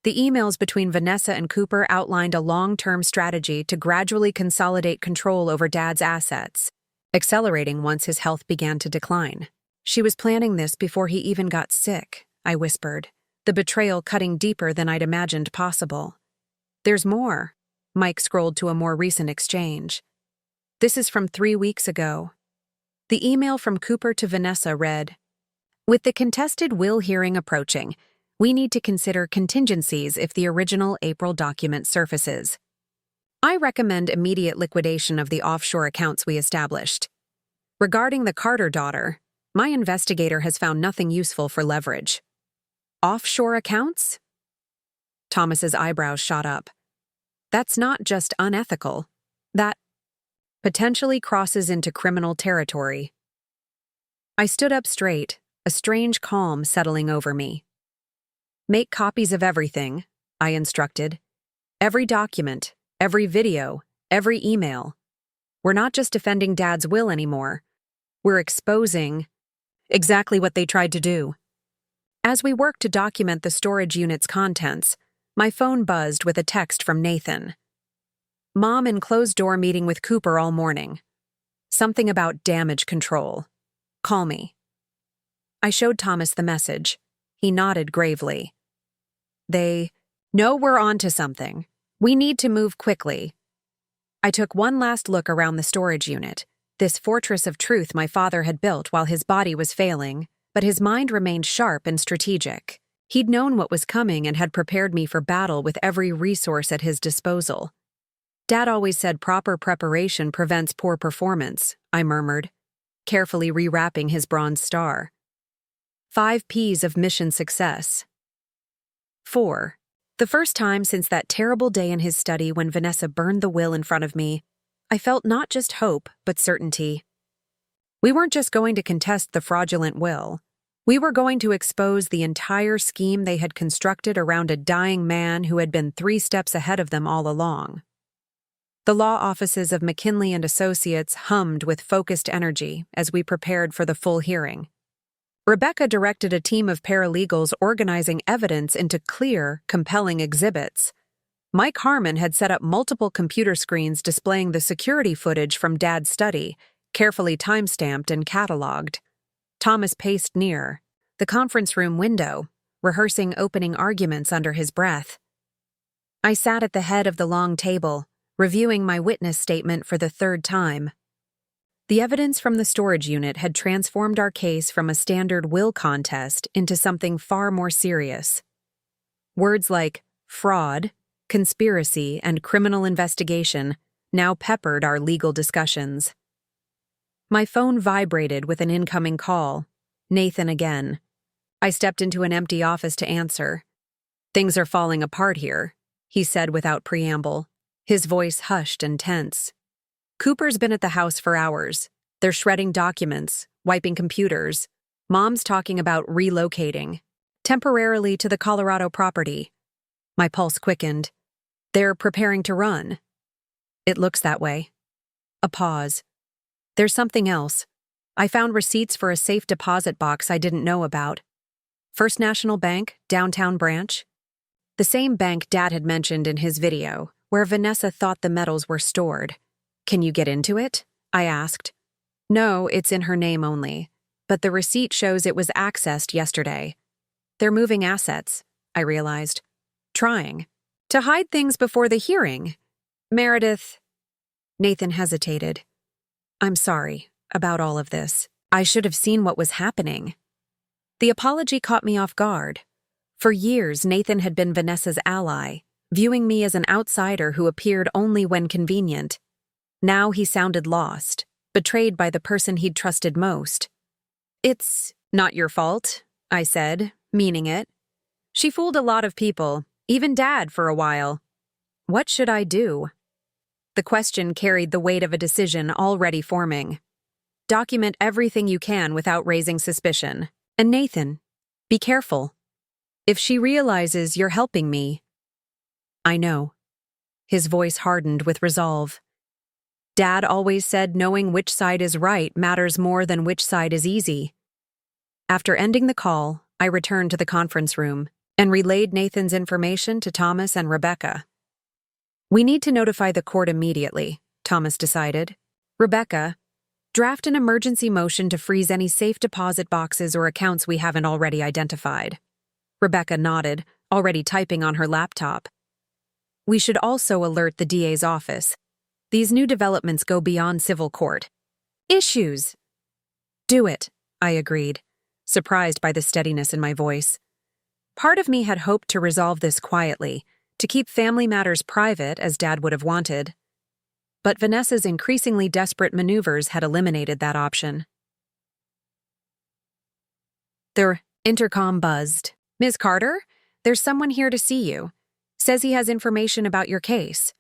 The emails between Vanessa and Cooper outlined a long-term strategy to gradually consolidate control over Dad's assets, accelerating once his health began to decline. "She was planning this before he even got sick," I whispered, the betrayal cutting deeper than I'd imagined possible. "There's more." Mike scrolled to a more recent exchange. "This is from 3 weeks ago." The email from Cooper to Vanessa read, "With the contested will hearing approaching, we need to consider contingencies if the original April document surfaces. I recommend immediate liquidation of the offshore accounts we established. Regarding the Carter daughter, my investigator has found nothing useful for leverage." "Offshore accounts?" Thomas's eyebrows shot up. "That's not just unethical. That potentially crosses into criminal territory." I stood up straight, a strange calm settling over me. "Make copies of everything," I instructed. "Every document, every video, every email. We're not just defending Dad's will anymore. We're exposing exactly what they tried to do." As we worked to document the storage unit's contents, my phone buzzed with a text from Nathan. "Mom in closed-door meeting with Cooper all morning. Something about damage control. Call me." I showed Thomas the message. He nodded gravely. "They know we're on to something. We need to move quickly." I took one last look around the storage unit, this fortress of truth my father had built while his body was failing, but his mind remained sharp and strategic. He'd known what was coming and had prepared me for battle with every resource at his disposal. "Dad always said proper preparation prevents poor performance," I murmured, carefully rewrapping his bronze star. 5 P's of mission success. 4. The first time since that terrible day in his study when Vanessa burned the will in front of me, I felt not just hope, but certainty. We weren't just going to contest the fraudulent will. We were going to expose the entire scheme they had constructed around a dying man who had been 3 steps ahead of them all along. The law offices of McKinley and Associates hummed with focused energy as we prepared for the full hearing. Rebecca directed a team of paralegals organizing evidence into clear, compelling exhibits. Mike Harmon had set up multiple computer screens displaying the security footage from Dad's study, carefully time-stamped and cataloged. Thomas paced near, the conference room window, rehearsing opening arguments under his breath. I sat at the head of the long table, reviewing my witness statement for the third time. The evidence from the storage unit had transformed our case from a standard will contest into something far more serious. Words like fraud, conspiracy, and criminal investigation now peppered our legal discussions. My phone vibrated with an incoming call. Nathan again. I stepped into an empty office to answer. "Things are falling apart here," he said without preamble, his voice hushed and tense. "Cooper's been at the house for hours. They're shredding documents, wiping computers. Mom's talking about relocating, temporarily to the Colorado property." My pulse quickened. "They're preparing to run." "It looks that way." A pause. "There's something else. I found receipts for a safe deposit box I didn't know about. First National Bank, downtown branch. The same bank Dad had mentioned in his video, where Vanessa thought the metals were stored. Can you get into it?" I asked. "No, it's in her name only, but the receipt shows it was accessed yesterday. They're moving assets," I realized. "Trying to hide things before the hearing. Meredith." Nathan hesitated. "I'm sorry about all of this. I should have seen what was happening." The apology caught me off guard. For years, Nathan had been Vanessa's ally, viewing me as an outsider who appeared only when convenient. Now he sounded lost, betrayed by the person he'd trusted most. "It's not your fault," I said, meaning it. "She fooled a lot of people, even Dad for a while. What should I do?" The question carried the weight of a decision already forming. Document everything you can without raising suspicion. And Nathan, be careful. If she realizes you're helping me— "I know." His voice hardened with resolve. "Dad always said knowing which side is right matters more than which side is easy." After ending the call, I returned to the conference room and relayed Nathan's information to Thomas and Rebecca. "We need to notify the court immediately," Thomas decided. "Rebecca, draft an emergency motion to freeze any safe deposit boxes or accounts we haven't already identified." Rebecca nodded, already typing on her laptop. "We should also alert the DA's office. These new developments go beyond civil court issues." "Do it," I agreed, surprised by the steadiness in my voice. Part of me had hoped to resolve this quietly, to keep family matters private as Dad would have wanted. But Vanessa's increasingly desperate maneuvers had eliminated that option. Their intercom buzzed. "Ms. Carter, there's someone here to see you. Says he has information about your case.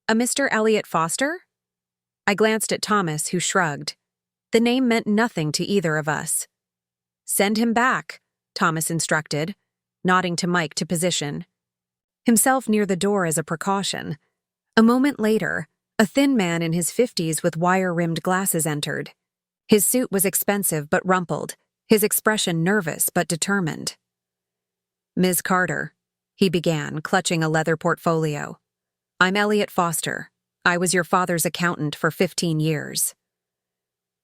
A Mr. Elliot Foster?" I glanced at Thomas, who shrugged. The name meant nothing to either of us. "Send him back," Thomas instructed, nodding to Mike to position himself near the door as a precaution. A moment later, a thin man in his 50s with wire-rimmed glasses entered. His suit was expensive but rumpled, his expression nervous but determined. "Ms. Carter," he began, clutching a leather portfolio. "I'm Elliot Foster. I was your father's accountant for 15 years.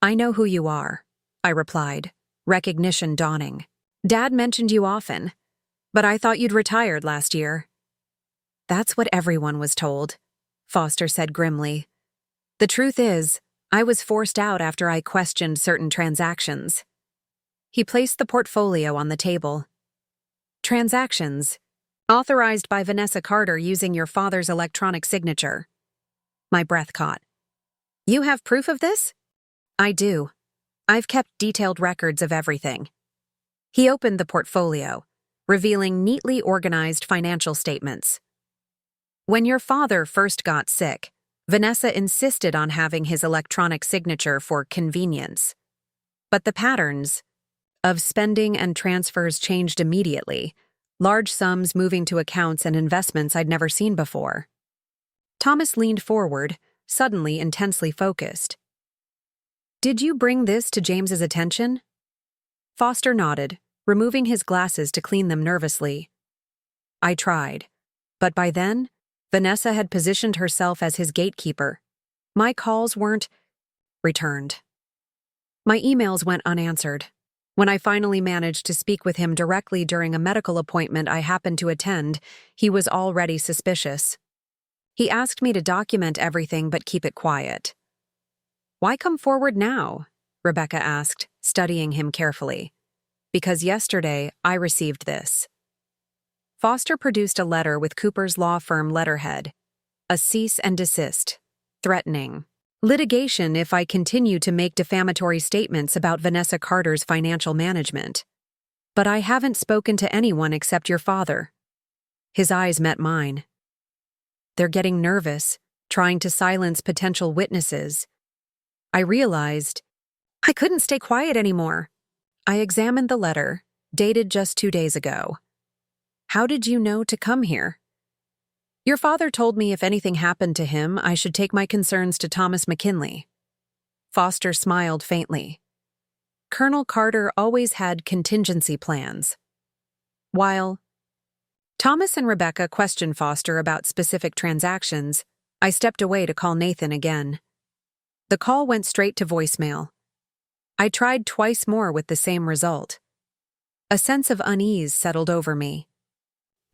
"I know who you are," I replied, recognition dawning. "Dad mentioned you often, but I thought you'd retired last year." "That's what everyone was told," Foster said grimly. "The truth is, I was forced out after I questioned certain transactions." He placed the portfolio on the table. "Transactions authorized by Vanessa Carter using your father's electronic signature." My breath caught. "You have proof of this?" "I do. I've kept detailed records of everything." He opened the portfolio, revealing neatly organized financial statements. "When your father first got sick, Vanessa insisted on having his electronic signature for convenience. But the patterns of spending and transfers changed immediately, large sums moving to accounts and investments I'd never seen before." Thomas leaned forward, suddenly intensely focused. "Did you bring this to James's attention?" Foster nodded, removing his glasses to clean them nervously. "I tried, but by then, Vanessa had positioned herself as his gatekeeper. My calls weren't returned." My emails went unanswered. When I finally managed to speak with him directly during a medical appointment I happened to attend, he was already suspicious. He asked me to document everything but keep it quiet. "Why come forward now?" Rebecca asked, studying him carefully. "Because yesterday I received this." Foster produced a letter with Cooper's law firm letterhead. A cease and desist. Threatening litigation if I continue to make defamatory statements about Vanessa Carter's financial management. "But I haven't spoken to anyone except your father." His eyes met mine. "They're getting nervous, trying to silence potential witnesses." I realized I couldn't stay quiet anymore. I examined the letter, dated just 2 days ago. "How did you know to come here?" "Your father told me if anything happened to him, I should take my concerns to Thomas McKinley." Foster smiled faintly. Colonel Carter always had contingency plans. While Thomas and Rebecca questioned Foster about specific transactions, I stepped away to call Nathan again. The call went straight to voicemail. I tried twice more with the same result. A sense of unease settled over me.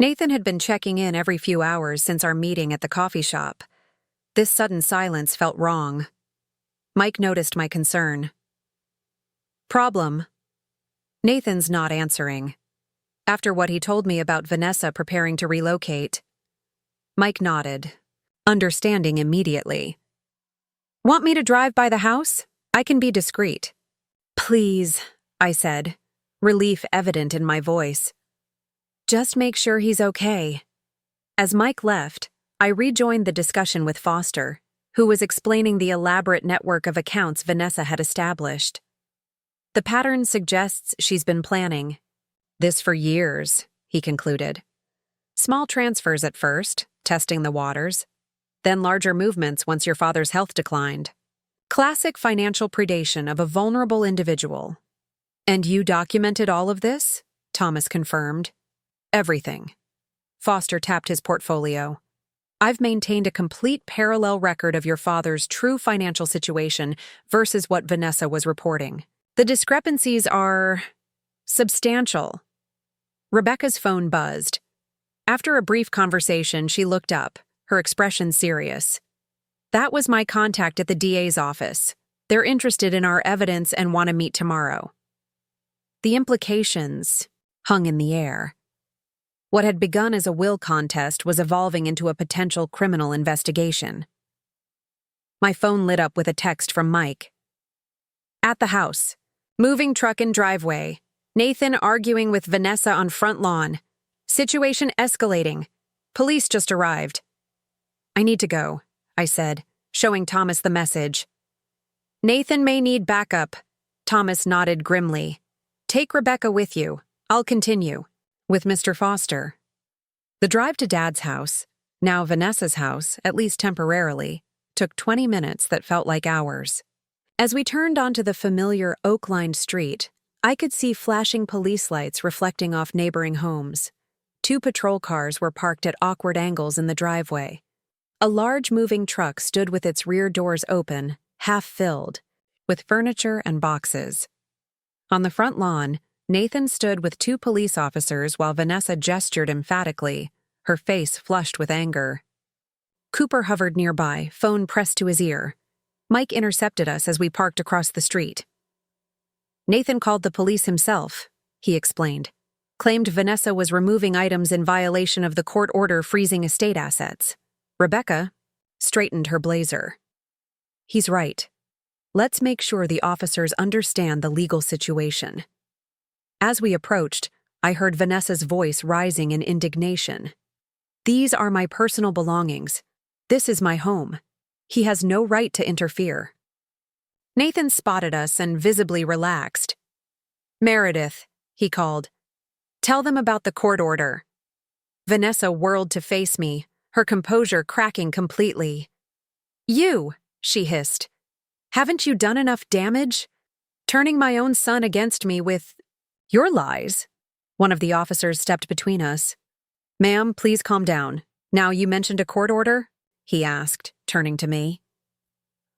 Nathan had been checking in every few hours since our meeting at the coffee shop. This sudden silence felt wrong. Mike noticed my concern. "Problem?" Nathan's not answering. After what he told me about Vanessa preparing to relocate. Mike nodded, understanding immediately. "Want me to drive by the house? I can be discreet." "Please," I said, relief evident in my voice. "Just make sure he's okay." As Mike left, I rejoined the discussion with Foster, who was explaining the elaborate network of accounts Vanessa had established. "The pattern suggests she's been planning this for years," he concluded. "Small transfers at first, testing the waters, then larger movements once your father's health declined. Classic financial predation of a vulnerable individual." "And you documented all of this?" Thomas confirmed. "Everything." Foster tapped his portfolio. "I've maintained a complete parallel record of your father's true financial situation versus what Vanessa was reporting. The discrepancies are substantial." Rebecca's phone buzzed. After a brief conversation, she looked up, her expression serious. "That was my contact at the DA's office. They're interested in our evidence and want to meet tomorrow." The implications hung in the air. What had begun as a will contest was evolving into a potential criminal investigation. My phone lit up with a text from Mike. "At the house. Moving truck in driveway. Nathan arguing with Vanessa on front lawn. Situation escalating. Police just arrived." "I need to go," I said, showing Thomas the message. "Nathan may need backup." Thomas nodded grimly. "Take Rebecca with you. I'll continue." With Mr. Foster. The drive to Dad's house, now Vanessa's house, at least temporarily, took 20 minutes that felt like hours. As we turned onto the familiar oak-lined street, I could see flashing police lights reflecting off neighboring homes. 2 patrol cars were parked at awkward angles in the driveway. A large moving truck stood with its rear doors open, half filled, with furniture and boxes. On the front lawn, Nathan stood with 2 police officers while Vanessa gestured emphatically, her face flushed with anger. Cooper hovered nearby, phone pressed to his ear. Mike intercepted us as we parked across the street. "Nathan called the police himself," he explained. "Claimed Vanessa was removing items in violation of the court order freezing estate assets." Rebecca straightened her blazer. "He's right. Let's make sure the officers understand the legal situation." As we approached, I heard Vanessa's voice rising in indignation. "These are my personal belongings. This is my home. He has no right to interfere." Nathan spotted us and visibly relaxed. "Meredith," he called. "Tell them about the court order." Vanessa whirled to face me, her composure cracking completely. "You," she hissed. "Haven't you done enough damage? Turning my own son against me with your lies." One of the officers stepped between us. "Ma'am, please calm down. Now, you mentioned a court order?" he asked, turning to me.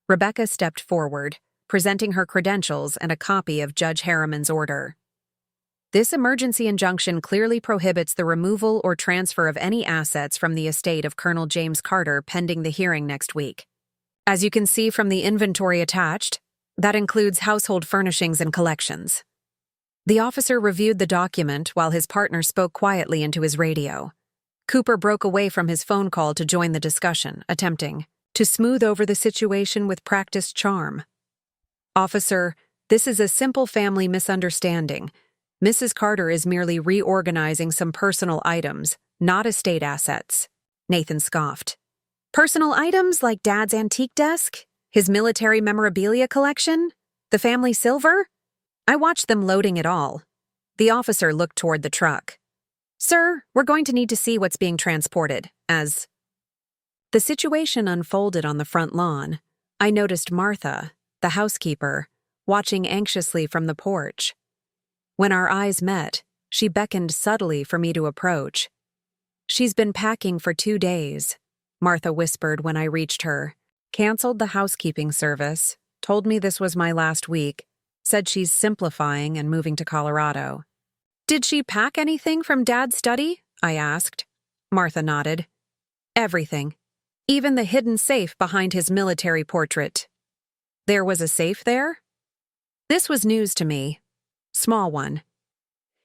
Rebecca stepped forward, presenting her credentials and a copy of Judge Harriman's order. This emergency injunction clearly prohibits the removal or transfer of any assets from the estate of Colonel James Carter pending the hearing next week. As you can see from the inventory attached, that includes household furnishings and collections. The officer reviewed the document while his partner spoke quietly into his radio. Cooper broke away from his phone call to join the discussion, attempting to smooth over the situation with practiced charm. "Officer, this is a simple family misunderstanding. Mrs. Carter is merely reorganizing some personal items, not estate assets," Nathan scoffed. "Personal items like Dad's antique desk? His military memorabilia collection? The family silver? I watched them loading it all." The officer looked toward the truck. "Sir, we're going to need to see what's being transported, as..." The situation unfolded on the front lawn. I noticed Martha, the housekeeper, watching anxiously from the porch. When our eyes met, she beckoned subtly for me to approach. "She's been packing for 2 days," Martha whispered when I reached her. "Canceled the housekeeping service, told me this was my last week, said she's simplifying and moving to Colorado." "Did she pack anything from Dad's study?" I asked. Martha nodded. "Everything. Even the hidden safe behind his military portrait." "There was a safe there?" This was news to me. Small one.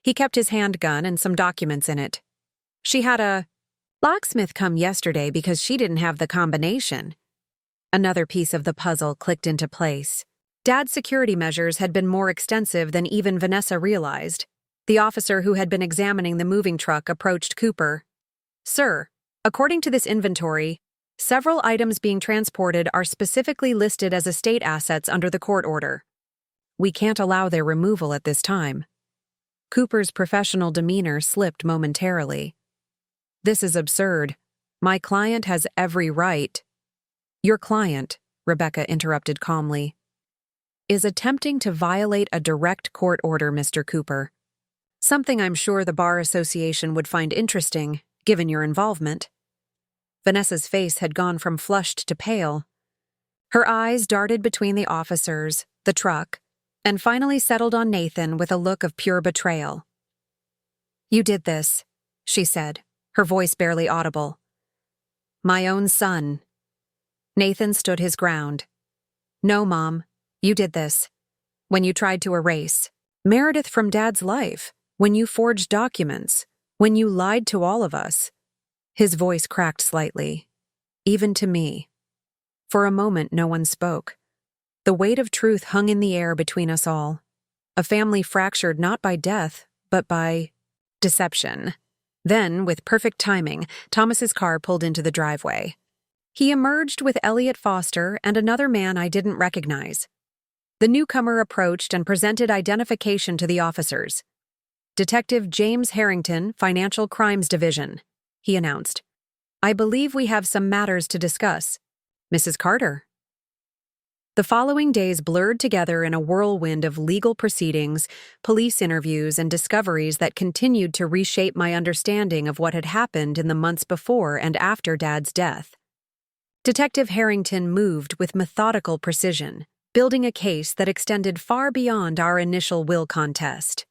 "He kept his handgun and some documents in it. She had a locksmith come yesterday because she didn't have the combination." Another piece of the puzzle clicked into place. Dad's security measures had been more extensive than even Vanessa realized. The officer who had been examining the moving truck approached Cooper. "Sir, according to this inventory, several items being transported are specifically listed as estate assets under the court order. We can't allow their removal at this time." Cooper's professional demeanor slipped momentarily. "This is absurd. My client has every right." "Your client," Rebecca interrupted calmly, "is attempting to violate a direct court order, Mr. Cooper. Something I'm sure the Bar Association would find interesting, given your involvement." Vanessa's face had gone from flushed to pale. Her eyes darted between the officers, the truck, and finally settled on Nathan with a look of pure betrayal. "You did this," she said, her voice barely audible. "My own son." Nathan stood his ground. "No, Mom, you did this. When you tried to erase Meredith from Dad's life, when you forged documents, when you lied to all of us." His voice cracked slightly, even to me. For a moment, no one spoke. The weight of truth hung in the air between us all. A family fractured not by death, but by deception. Then, with perfect timing, Thomas's car pulled into the driveway. He emerged with Elliot Foster and another man I didn't recognize. The newcomer approached and presented identification to the officers. "Detective James Harrington, Financial Crimes Division," he announced. "I believe we have some matters to discuss. Mrs. Carter." The following days blurred together in a whirlwind of legal proceedings, police interviews, and discoveries that continued to reshape my understanding of what had happened in the months before and after Dad's death. Detective Harrington moved with methodical precision, building a case that extended far beyond our initial will contest.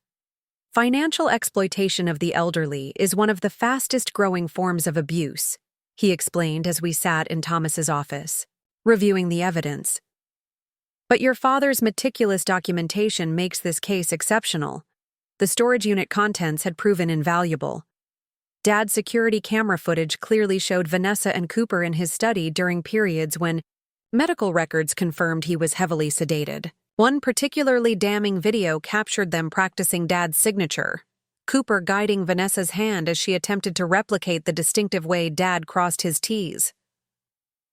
Financial exploitation of the elderly is one of the fastest-growing forms of abuse, he explained as we sat in Thomas's office, reviewing the evidence. "But your father's meticulous documentation makes this case exceptional. The storage unit contents had proven invaluable. Dad's security camera footage clearly showed Vanessa and Cooper in his study during periods when medical records confirmed he was heavily sedated. One particularly damning video captured them practicing Dad's signature, Cooper guiding Vanessa's hand as she attempted to replicate the distinctive way Dad crossed his T's.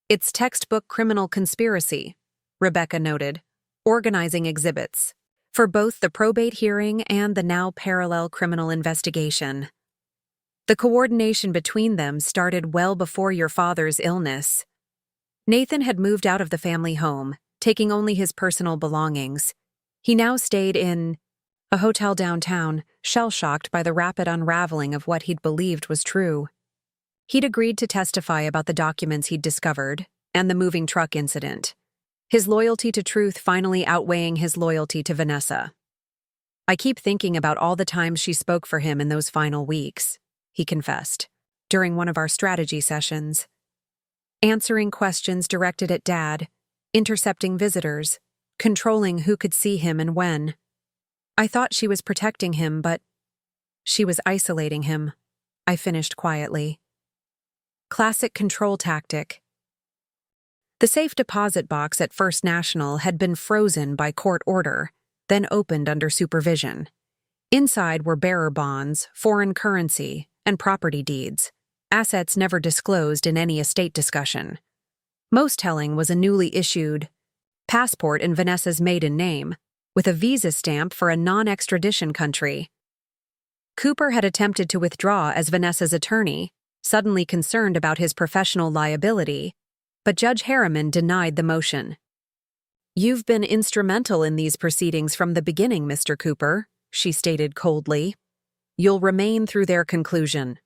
It's textbook criminal conspiracy, Rebecca noted, organizing exhibits for both the probate hearing and the now parallel criminal investigation. The coordination between them started well before your father's illness. Nathan had moved out of the family home, taking only his personal belongings. He now stayed in a hotel downtown, shell-shocked by the rapid unraveling of what he'd believed was true. He'd agreed to testify about the documents he'd discovered and the moving truck incident. his loyalty to truth finally outweighing his loyalty to Vanessa. "I keep thinking about all the times she spoke for him in those final weeks," he confessed, during one of our strategy sessions. Answering questions directed at Dad, intercepting visitors, controlling who could see him and when. "I thought she was protecting him, but she was isolating him," I finished quietly. Classic control tactic. The safe deposit box at First National had been frozen by court order, then opened under supervision. Inside were bearer bonds, foreign currency, and property deeds, assets never disclosed in any estate discussion. Most telling was a newly issued passport in Vanessa's maiden name, with a visa stamp for a non-extradition country. Cooper had attempted to withdraw as Vanessa's attorney, suddenly concerned about his professional liability, but Judge Harriman denied the motion. "You've been instrumental in these proceedings from the beginning, Mr. Cooper," she stated coldly. "You'll remain through their conclusion."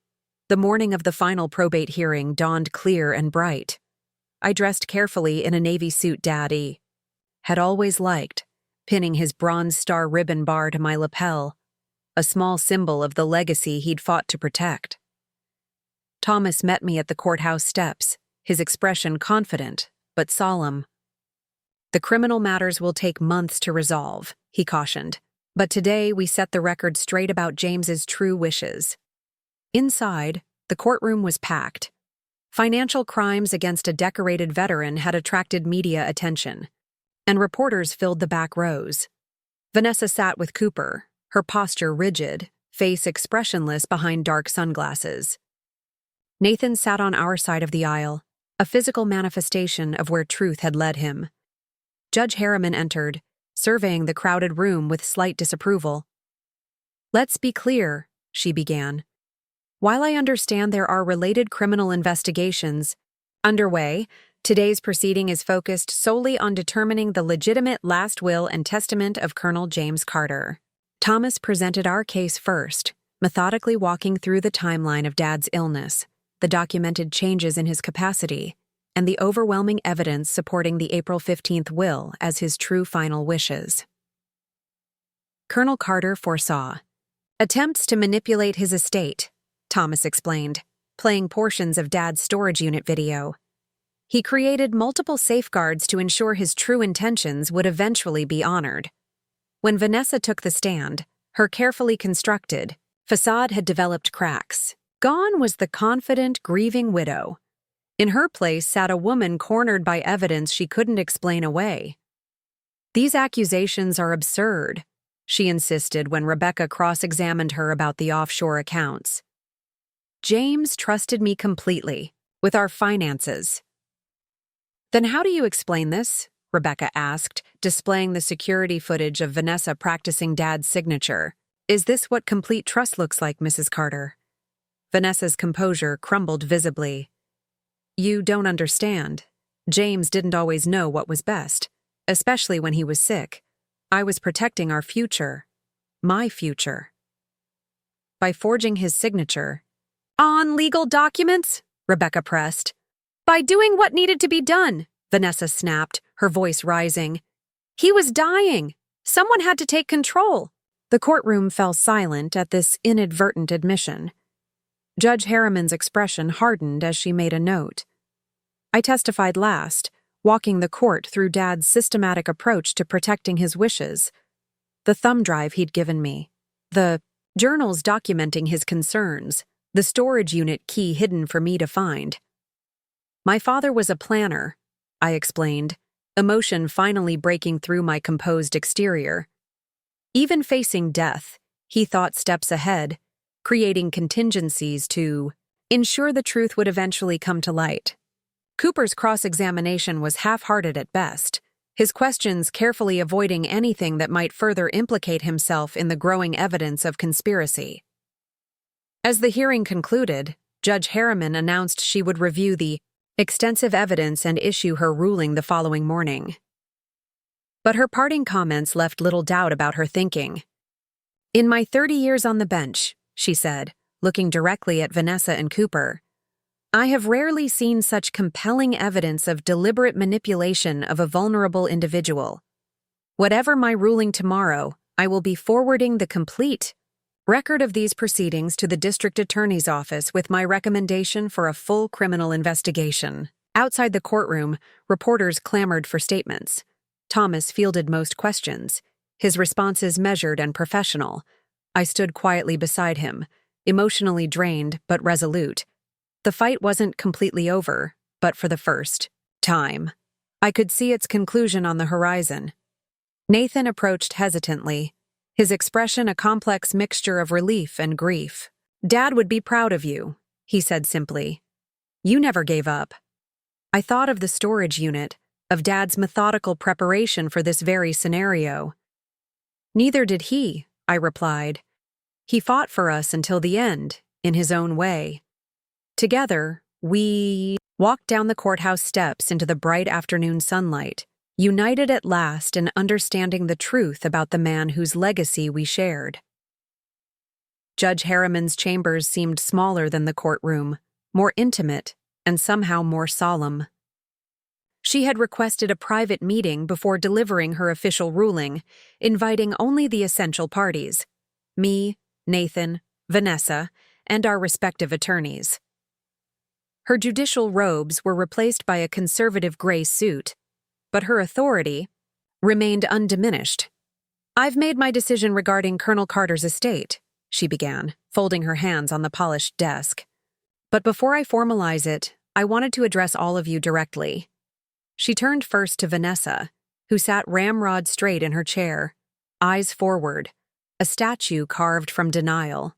The morning of the final probate hearing dawned clear and bright. I dressed carefully in a navy suit Daddy had always liked, pinning his Bronze Star ribbon bar to my lapel, a small symbol of the legacy he'd fought to protect. Thomas met me at the courthouse steps, his expression confident but solemn. "The criminal matters will take months to resolve," he cautioned, "but today we set the record straight about James's true wishes." Inside, the courtroom was packed. Financial crimes against a decorated veteran had attracted media attention, and reporters filled the back rows. Vanessa sat with Cooper, her posture rigid, face expressionless behind dark sunglasses. Nathan sat on our side of the aisle, a physical manifestation of where truth had led him. Judge Harriman entered, surveying the crowded room with slight disapproval. "Let's be clear," she began. "While I understand there are related criminal investigations underway, today's proceeding is focused solely on determining the legitimate last will and testament of Colonel James Carter." Thomas presented our case first, methodically walking through the timeline of Dad's illness, the documented changes in his capacity, and the overwhelming evidence supporting the April 15th will as his true final wishes. Colonel Carter foresaw attempts to manipulate his estate, Thomas explained, playing portions of Dad's storage unit video. He created multiple safeguards to ensure his true intentions would eventually be honored. When Vanessa took the stand, her carefully constructed facade had developed cracks. Gone was the confident, grieving widow. In her place sat a woman cornered by evidence she couldn't explain away. "These accusations are absurd," she insisted when Rebecca cross-examined her about the offshore accounts. "James trusted me completely, with our finances." "Then how do you explain this?" Rebecca asked, displaying the security footage of Vanessa practicing Dad's signature. "Is this what complete trust looks like, Mrs. Carter?" Vanessa's composure crumbled visibly. "You don't understand. James didn't always know what was best, especially when he was sick. I was protecting our future. My future. By forging his signature." "On legal documents?" Rebecca pressed. "By doing what needed to be done," Vanessa snapped, her voice rising. "He was dying. Someone had to take control." The courtroom fell silent at this inadvertent admission. Judge Harriman's expression hardened as she made a note. I testified last, walking the court through Dad's systematic approach to protecting his wishes. The thumb drive he'd given me, the journals documenting his concerns, the storage unit key hidden for me to find. My father was a planner, I explained, emotion finally breaking through my composed exterior. Even facing death, he thought steps ahead, creating contingencies to ensure the truth would eventually come to light. Cooper's cross-examination was half-hearted at best, his questions carefully avoiding anything that might further implicate himself in the growing evidence of conspiracy. As the hearing concluded, Judge Harriman announced she would review the extensive evidence and issue her ruling the following morning. But her parting comments left little doubt about her thinking. "In my 30 years on the bench," she said, looking directly at Vanessa and Cooper, I have rarely seen such compelling evidence of deliberate manipulation of a vulnerable individual. Whatever my ruling tomorrow, I will be forwarding the complete record of these proceedings to the district attorney's office with my recommendation for a full criminal investigation. Outside the courtroom, reporters clamored for statements. Thomas fielded most questions, his responses measured and professional. I stood quietly beside him, emotionally drained but resolute. The fight wasn't completely over, but for the first time, I could see its conclusion on the horizon. Nathan approached hesitantly, his expression a complex mixture of relief and grief. "Dad would be proud of you," he said simply. "You never gave up." I thought of the storage unit, of Dad's methodical preparation for this very scenario. "Neither did he," I replied. "He fought for us until the end, in his own way." Together, we walked down the courthouse steps into the bright afternoon sunlight, united at last in understanding the truth about the man whose legacy we shared. Judge Harriman's chambers seemed smaller than the courtroom, more intimate, and somehow more solemn. She had requested a private meeting before delivering her official ruling, inviting only the essential parties: me, Nathan, Vanessa, and our respective attorneys. Her judicial robes were replaced by a conservative gray suit, but her authority remained undiminished. "I've made my decision regarding Colonel Carter's estate," she began, folding her hands on the polished desk. "But before I formalize it, I wanted to address all of you directly." She turned first to Vanessa, who sat ramrod straight in her chair, eyes forward, a statue carved from denial.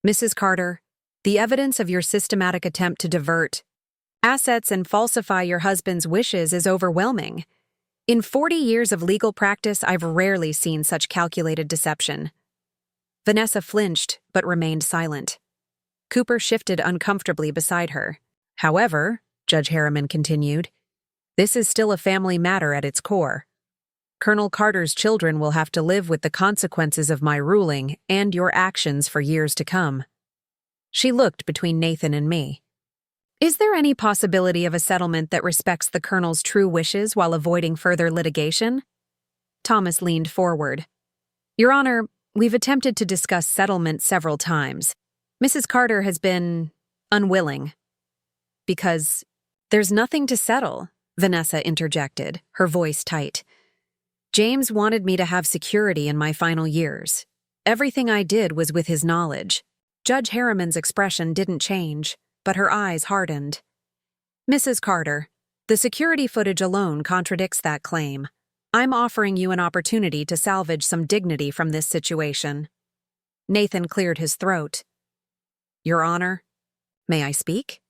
"Mrs. Carter, the evidence of your systematic attempt to divert assets and falsify your husband's wishes is overwhelming. In 40 years of legal practice, I've rarely seen such calculated deception." Vanessa flinched but remained silent. Cooper shifted uncomfortably beside her. "However," Judge Harriman continued, "this is still a family matter at its core. Colonel Carter's children will have to live with the consequences of my ruling and your actions for years to come." She looked between Nathan and me. "Is there any possibility of a settlement that respects the Colonel's true wishes while avoiding further litigation?" Thomas leaned forward. "Your Honor, we've attempted to discuss settlement several times. Mrs. Carter has been unwilling." "Because there's nothing to settle," Vanessa interjected, her voice tight. "James wanted me to have security in my final years. Everything I did was with his knowledge." Judge Harriman's expression didn't change, but her eyes hardened. "Mrs. Carter, the security footage alone contradicts that claim. I'm offering you an opportunity to salvage some dignity from this situation." Nathan cleared his throat. "Your Honor, may I speak?"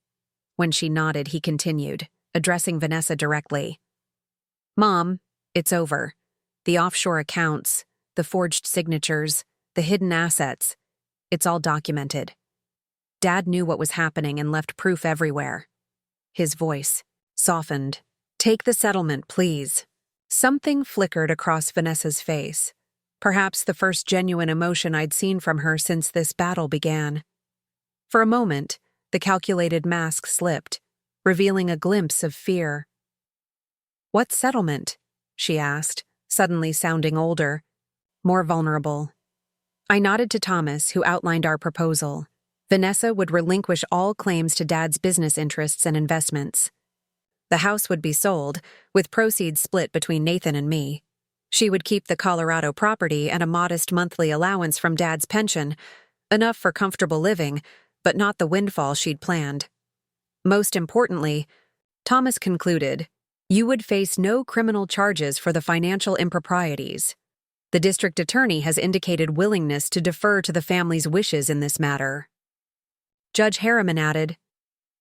When she nodded, he continued, addressing Vanessa directly. "Mom, it's over. The offshore accounts, the forged signatures, the hidden assets. It's all documented. Dad knew what was happening and left proof everywhere." His voice softened. "Take the settlement, please." Something flickered across Vanessa's face, perhaps the first genuine emotion I'd seen from her since this battle began. For a moment, the calculated mask slipped, revealing a glimpse of fear. "What settlement?" she asked, suddenly sounding older, more vulnerable. I nodded to Thomas, who outlined our proposal. Vanessa would relinquish all claims to Dad's business interests and investments. The house would be sold, with proceeds split between Nathan and me. She would keep the Colorado property and a modest monthly allowance from Dad's pension, enough for comfortable living, but not the windfall she'd planned. Most importantly, Thomas concluded, you would face no criminal charges for the financial improprieties. The district attorney has indicated willingness to defer to the family's wishes in this matter. Judge Harriman added,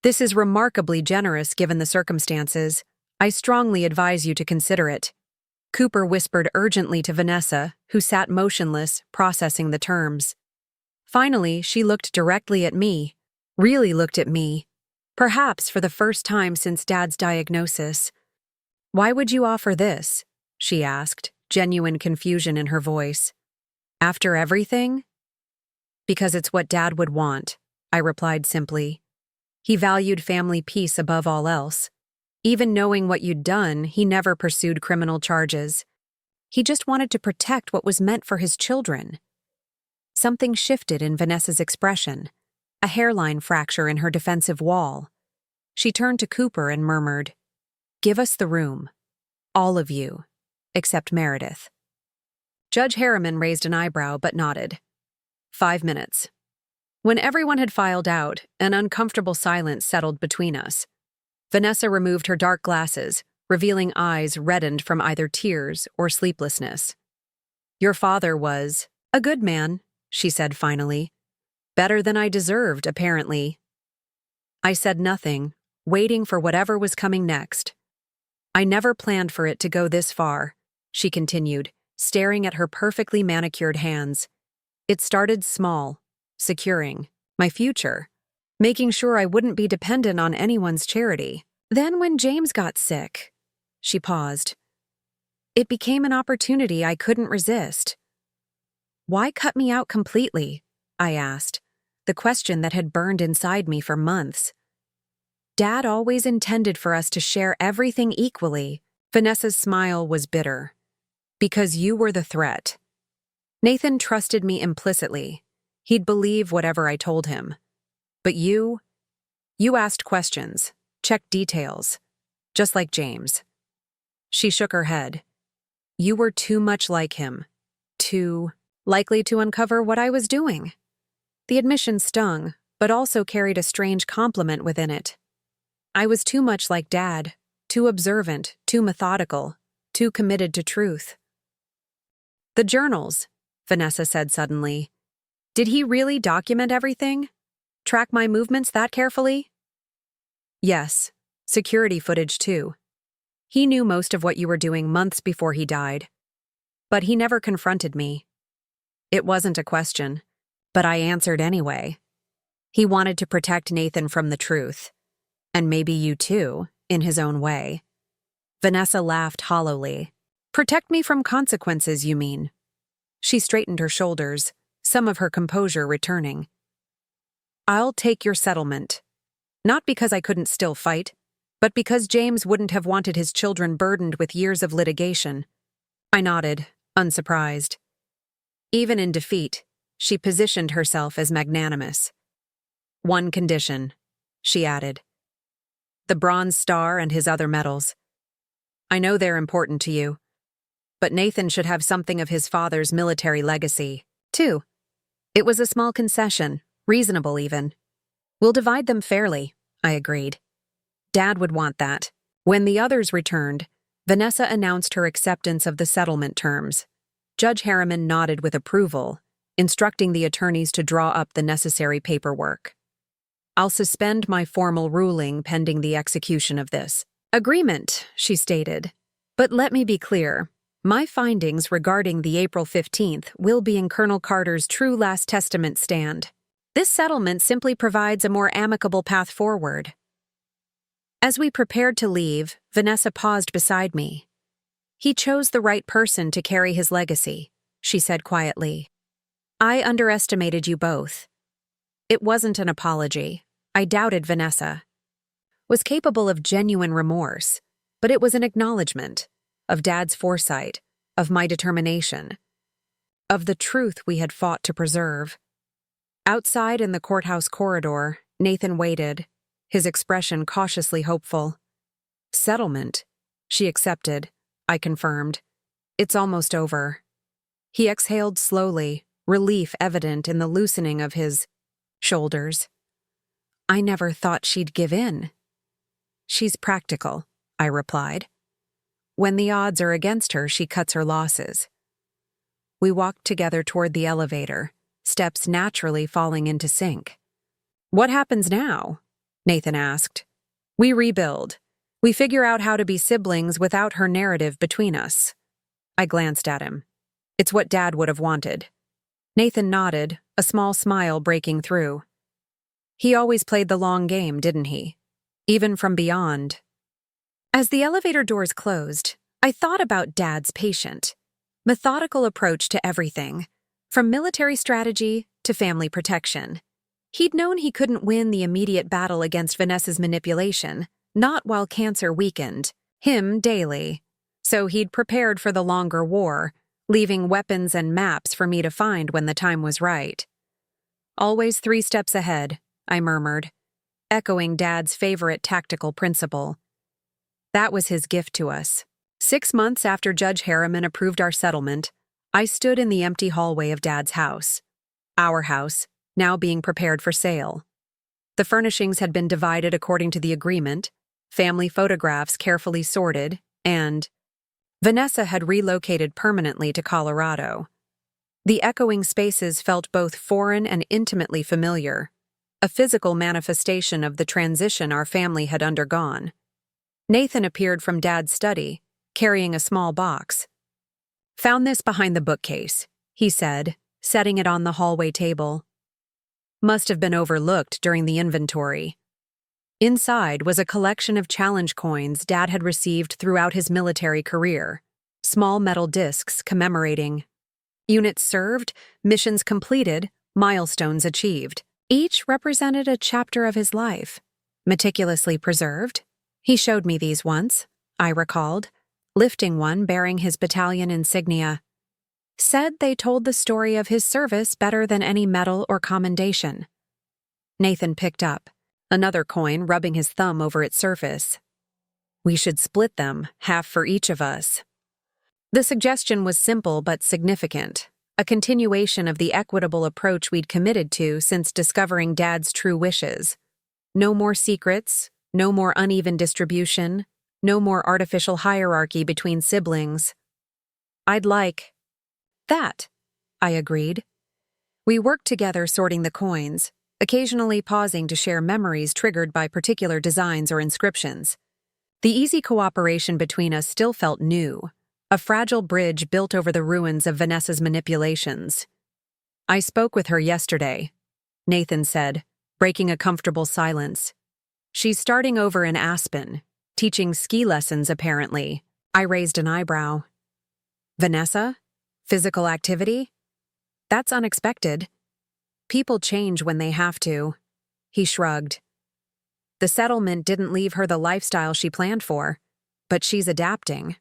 "This is remarkably generous given the circumstances. I strongly advise you to consider it." Cooper whispered urgently to Vanessa, who sat motionless, processing the terms. Finally, she looked directly at me, really looked at me, perhaps for the first time since Dad's diagnosis. "Why would you offer this?" she asked, genuine confusion in her voice. "After everything?" "Because it's what Dad would want," I replied simply. He valued family peace above all else. Even knowing what you'd done, he never pursued criminal charges. He just wanted to protect what was meant for his children. Something shifted in Vanessa's expression, a hairline fracture in her defensive wall. She turned to Cooper and murmured, "Give us the room. All of you, except Meredith." Judge Harriman raised an eyebrow but nodded. 5 minutes. When everyone had filed out, an uncomfortable silence settled between us. Vanessa removed her dark glasses, revealing eyes reddened from either tears or sleeplessness. "Your father was a good man," she said finally. "Better than I deserved, apparently." I said nothing, waiting for whatever was coming next. "I never planned for it to go this far," she continued, staring at her perfectly manicured hands. "It started small, securing my future, making sure I wouldn't be dependent on anyone's charity. Then when James got sick," she paused, "it became an opportunity I couldn't resist." "Why cut me out completely?" I asked, the question that had burned inside me for months. "Dad always intended for us to share everything equally." Vanessa's smile was bitter. "Because you were the threat. Nathan trusted me implicitly. He'd believe whatever I told him. But you asked questions, checked details, just like James." She shook her head. "You were too much like him, too likely to uncover what I was doing." The admission stung, but also carried a strange compliment within it. I was too much like Dad, too observant, too methodical, too committed to truth. "The journals," Vanessa said suddenly. "Did he really document everything? Track my movements that carefully?" "Yes, security footage too. He knew most of what you were doing months before he died. But he never confronted me. It wasn't a question, but I answered anyway. He wanted to protect Nathan from the truth. And maybe you too, in his own way." Vanessa laughed hollowly. "Protect me from consequences, you mean?" She straightened her shoulders, some of her composure returning. "I'll take your settlement. Not because I couldn't still fight, but because James wouldn't have wanted his children burdened with years of litigation." I nodded, unsurprised. Even in defeat, she positioned herself as magnanimous. "One condition," she added. "The Bronze Star and his other medals. I know they're important to you, but Nathan should have something of his father's military legacy, too." It was a small concession, reasonable even. "We'll divide them fairly," I agreed. Dad would want that. When the others returned, Vanessa announced her acceptance of the settlement terms. Judge Harriman nodded with approval, instructing the attorneys to draw up the necessary paperwork. "I'll suspend my formal ruling pending the execution of this agreement," she stated. "But let me be clear. My findings regarding the April 15th will be in Colonel Carter's true last testament stand. This settlement simply provides a more amicable path forward." As we prepared to leave, Vanessa paused beside me. "He chose the right person to carry his legacy," she said quietly. "I underestimated you both." It wasn't an apology. I doubted Vanessa was capable of genuine remorse, but it was an acknowledgement of Dad's foresight, of my determination, of the truth we had fought to preserve. Outside in the courthouse corridor, Nathan waited, his expression cautiously hopeful. "Settlement," she accepted, I confirmed. "It's almost over." He exhaled slowly, relief evident in the loosening of his shoulders. "I never thought she'd give in." "She's practical," I replied. "When the odds are against her, she cuts her losses." We walked together toward the elevator, steps naturally falling into sync. "What happens now?" Nathan asked. "We rebuild. We figure out how to be siblings without her narrative between us." I glanced at him. "It's what Dad would have wanted." Nathan nodded, a small smile breaking through. "He always played the long game, didn't he? Even from beyond." As the elevator doors closed, I thought about Dad's patient, methodical approach to everything, from military strategy to family protection. He'd known he couldn't win the immediate battle against Vanessa's manipulation, not while cancer weakened him daily. So he'd prepared for the longer war, leaving weapons and maps for me to find when the time was right. Always 3 steps ahead, I murmured, echoing Dad's favorite tactical principle. That was his gift to us. 6 months after Judge Harriman approved our settlement, I stood in the empty hallway of Dad's house. Our house, now being prepared for sale. The furnishings had been divided according to the agreement, family photographs carefully sorted, and Vanessa had relocated permanently to Colorado. The echoing spaces felt both foreign and intimately familiar, a physical manifestation of the transition our family had undergone. Nathan appeared from Dad's study, carrying a small box. "Found this behind the bookcase," he said, setting it on the hallway table. Must have been overlooked during the inventory. Inside was a collection of challenge coins Dad had received throughout his military career, small metal discs commemorating units served, missions completed, milestones achieved. Each represented a chapter of his life, meticulously preserved. He showed me these once, I recalled, lifting one bearing his battalion insignia. Said they told the story of his service better than any medal or commendation. Nathan picked up another coin, rubbing his thumb over its surface. "We should split them, half for each of us." The suggestion was simple but significant, a continuation of the equitable approach we'd committed to since discovering Dad's true wishes. No more secrets, no more uneven distribution, no more artificial hierarchy between siblings. "I'd like that," I agreed. We worked together sorting the coins, occasionally pausing to share memories triggered by particular designs or inscriptions. The easy cooperation between us still felt new, a fragile bridge built over the ruins of Vanessa's manipulations. "I spoke with her yesterday," Nathan said, breaking a comfortable silence. "She's starting over in Aspen, teaching ski lessons apparently." I raised an eyebrow. "Vanessa? Physical activity? That's unexpected." "People change when they have to," he shrugged. "The settlement didn't leave her the lifestyle she planned for, but she's adapting."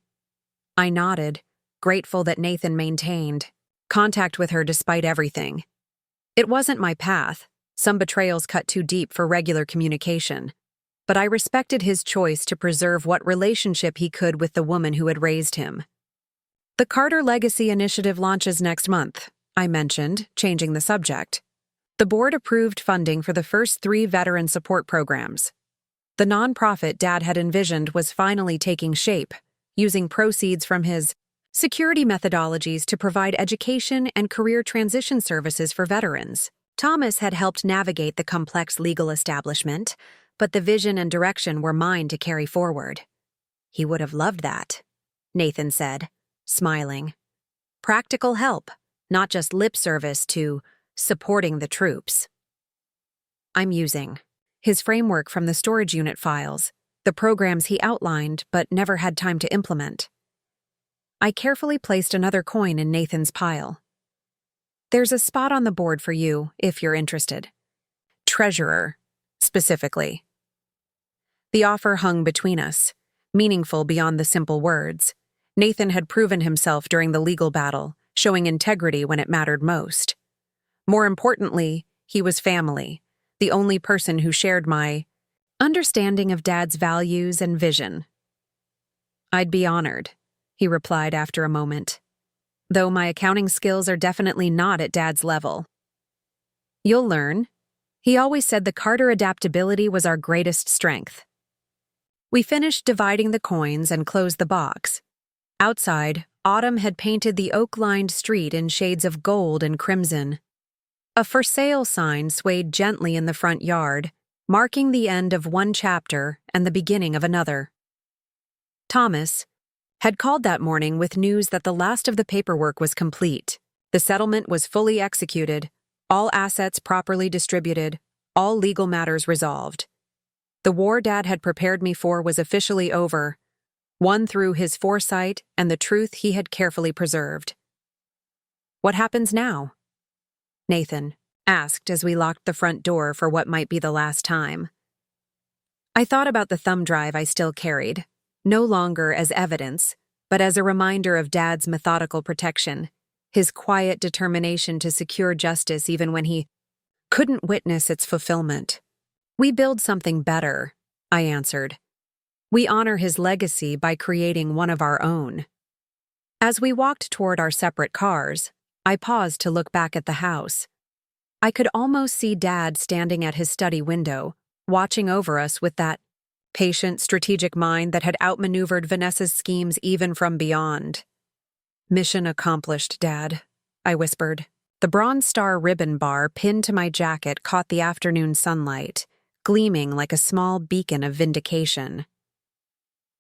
I nodded, grateful that Nathan maintained contact with her despite everything. It wasn't my path, some betrayals cut too deep for regular communication, but I respected his choice to preserve what relationship he could with the woman who had raised him. "The Carter Legacy Initiative launches next month," I mentioned, changing the subject. The board approved funding for the first 3 veteran support programs. The nonprofit Dad had envisioned was finally taking shape, using proceeds from his security methodologies to provide education and career transition services for veterans. Thomas had helped navigate the complex legal establishment, but the vision and direction were mine to carry forward. "He would have loved that," Nathan said, smiling. "Practical help, not just lip service to supporting the troops." I'm using his framework from the storage unit files, the programs he outlined but never had time to implement. I carefully placed another coin in Nathan's pile. "There's a spot on the board for you, if you're interested. Treasurer, specifically." The offer hung between us, meaningful beyond the simple words. Nathan had proven himself during the legal battle, showing integrity when it mattered most. More importantly, he was family, the only person who shared my understanding of Dad's values and vision. "I'd be honored," he replied after a moment. "Though my accounting skills are definitely not at Dad's level." "You'll learn." He always said the Carter adaptability was our greatest strength. We finished dividing the coins and closed the box. Outside, autumn had painted the oak-lined street in shades of gold and crimson. A for sale sign swayed gently in the front yard, marking the end of one chapter and the beginning of another. Thomas had called that morning with news that the last of the paperwork was complete. The settlement was fully executed, all assets properly distributed, all legal matters resolved. The war Dad had prepared me for was officially over, won through his foresight and the truth he had carefully preserved. "What happens now?" Nathan, asked as we locked the front door for what might be the last time. I thought about the thumb drive I still carried, no longer as evidence, but as a reminder of Dad's methodical protection, his quiet determination to secure justice even when he couldn't witness its fulfillment. "We build something better," I answered. "We honor his legacy by creating one of our own." As we walked toward our separate cars, I paused to look back at the house. I could almost see Dad standing at his study window, watching over us with that patient, strategic mind that had outmaneuvered Vanessa's schemes even from beyond. "Mission accomplished, Dad," I whispered. The Bronze Star ribbon bar pinned to my jacket caught the afternoon sunlight, gleaming like a small beacon of vindication.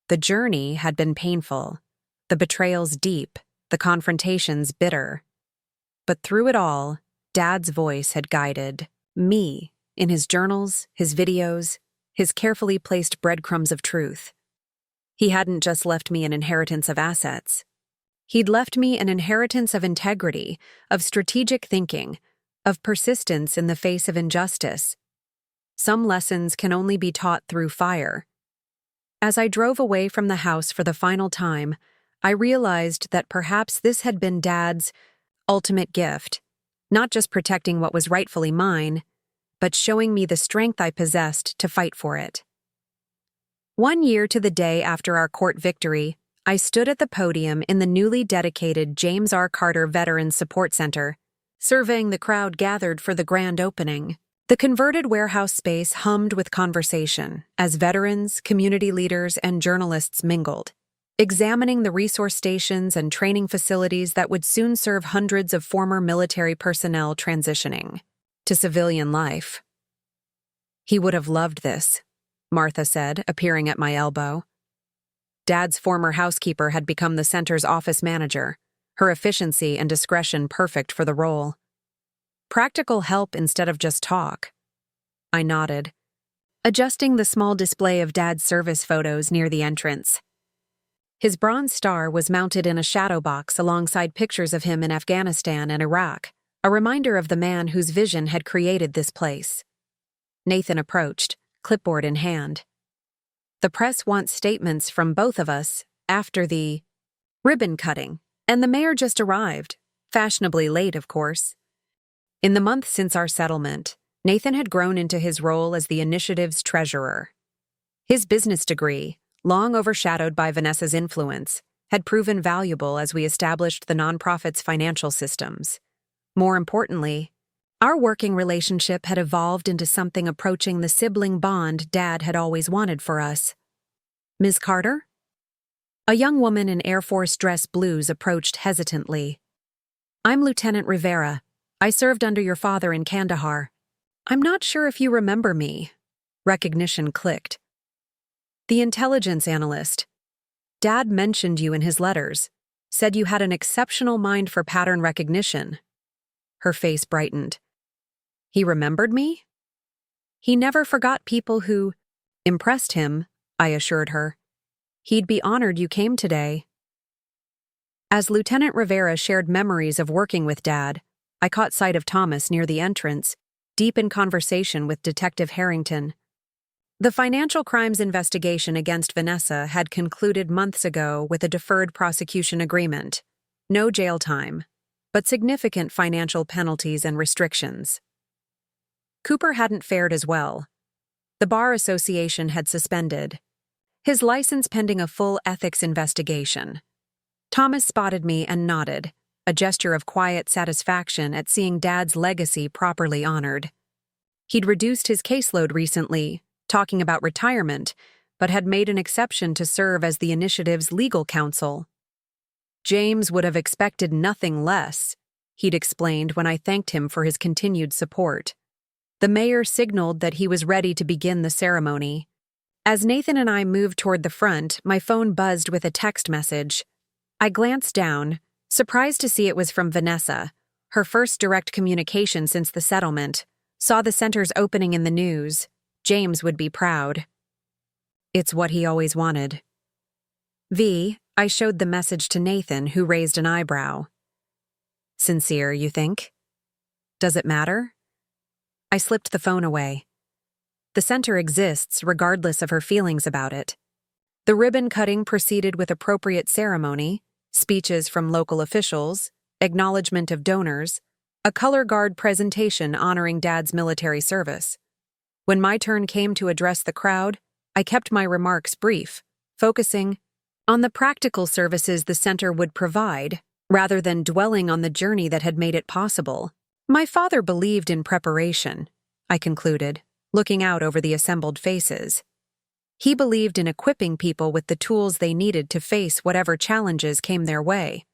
The journey had been painful, the betrayals deep, the confrontations bitter. But through it all, Dad's voice had guided me in his journals, his videos, his carefully placed breadcrumbs of truth. He hadn't just left me an inheritance of assets. He'd left me an inheritance of integrity, of strategic thinking, of persistence in the face of injustice. Some lessons can only be taught through fire. As I drove away from the house for the final time, I realized that perhaps this had been Dad's ultimate gift, not just protecting what was rightfully mine, but showing me the strength I possessed to fight for it. 1 year to the day after our court victory, I stood at the podium in the newly dedicated James R. Carter Veterans Support Center, surveying the crowd gathered for the grand opening. The converted warehouse space hummed with conversation as veterans, community leaders, and journalists mingled, examining the resource stations and training facilities that would soon serve hundreds of former military personnel transitioning to civilian life. "He would have loved this," Martha said, appearing at my elbow. Dad's former housekeeper had become the center's office manager, her efficiency and discretion perfect for the role. "Practical help instead of just talk." I nodded, adjusting the small display of Dad's service photos near the entrance. His Bronze Star was mounted in a shadow box alongside pictures of him in Afghanistan and Iraq, a reminder of the man whose vision had created this place. Nathan approached, clipboard in hand. "The press wants statements from both of us after the ribbon cutting, and the mayor just arrived, fashionably late, of course." In the month since our settlement, Nathan had grown into his role as the initiative's treasurer. His business degree, long overshadowed by Vanessa's influence, had proven valuable as we established the nonprofit's financial systems. More importantly, our working relationship had evolved into something approaching the sibling bond Dad had always wanted for us. "Ms. Carter?" A young woman in Air Force dress blues approached hesitantly. "I'm Lieutenant Rivera. I served under your father in Kandahar. I'm not sure if you remember me." Recognition clicked. "The intelligence analyst. Dad mentioned you in his letters, said you had an exceptional mind for pattern recognition." Her face brightened. "He remembered me?" "He never forgot people who impressed him," I assured her. "He'd be honored you came today." As Lieutenant Rivera shared memories of working with Dad, I caught sight of Thomas near the entrance, deep in conversation with Detective Harrington. The financial crimes investigation against Vanessa had concluded months ago with a deferred prosecution agreement. No jail time, but significant financial penalties and restrictions. Cooper hadn't fared as well. The Bar Association had suspended his license pending a full ethics investigation. Thomas spotted me and nodded, a gesture of quiet satisfaction at seeing Dad's legacy properly honored. He'd reduced his caseload recently, talking about retirement, but had made an exception to serve as the initiative's legal counsel. "James would have expected nothing less," he'd explained when I thanked him for his continued support. The mayor signaled that he was ready to begin the ceremony. As Nathan and I moved toward the front, my phone buzzed with a text message. I glanced down, surprised to see it was from Vanessa, her first direct communication since the settlement. Saw the center's opening in the news. James would be proud. It's what he always wanted. I showed the message to Nathan, who raised an eyebrow. "Sincere, you think? Does it matter?" I slipped the phone away. The center exists regardless of her feelings about it. The ribbon cutting proceeded with appropriate ceremony, speeches from local officials, acknowledgement of donors, a color guard presentation honoring Dad's military service. When my turn came to address the crowd, I kept my remarks brief, focusing on the practical services the center would provide, rather than dwelling on the journey that had made it possible. My father believed in preparation, I concluded, looking out over the assembled faces. He believed in equipping people with the tools they needed to face whatever challenges came their way.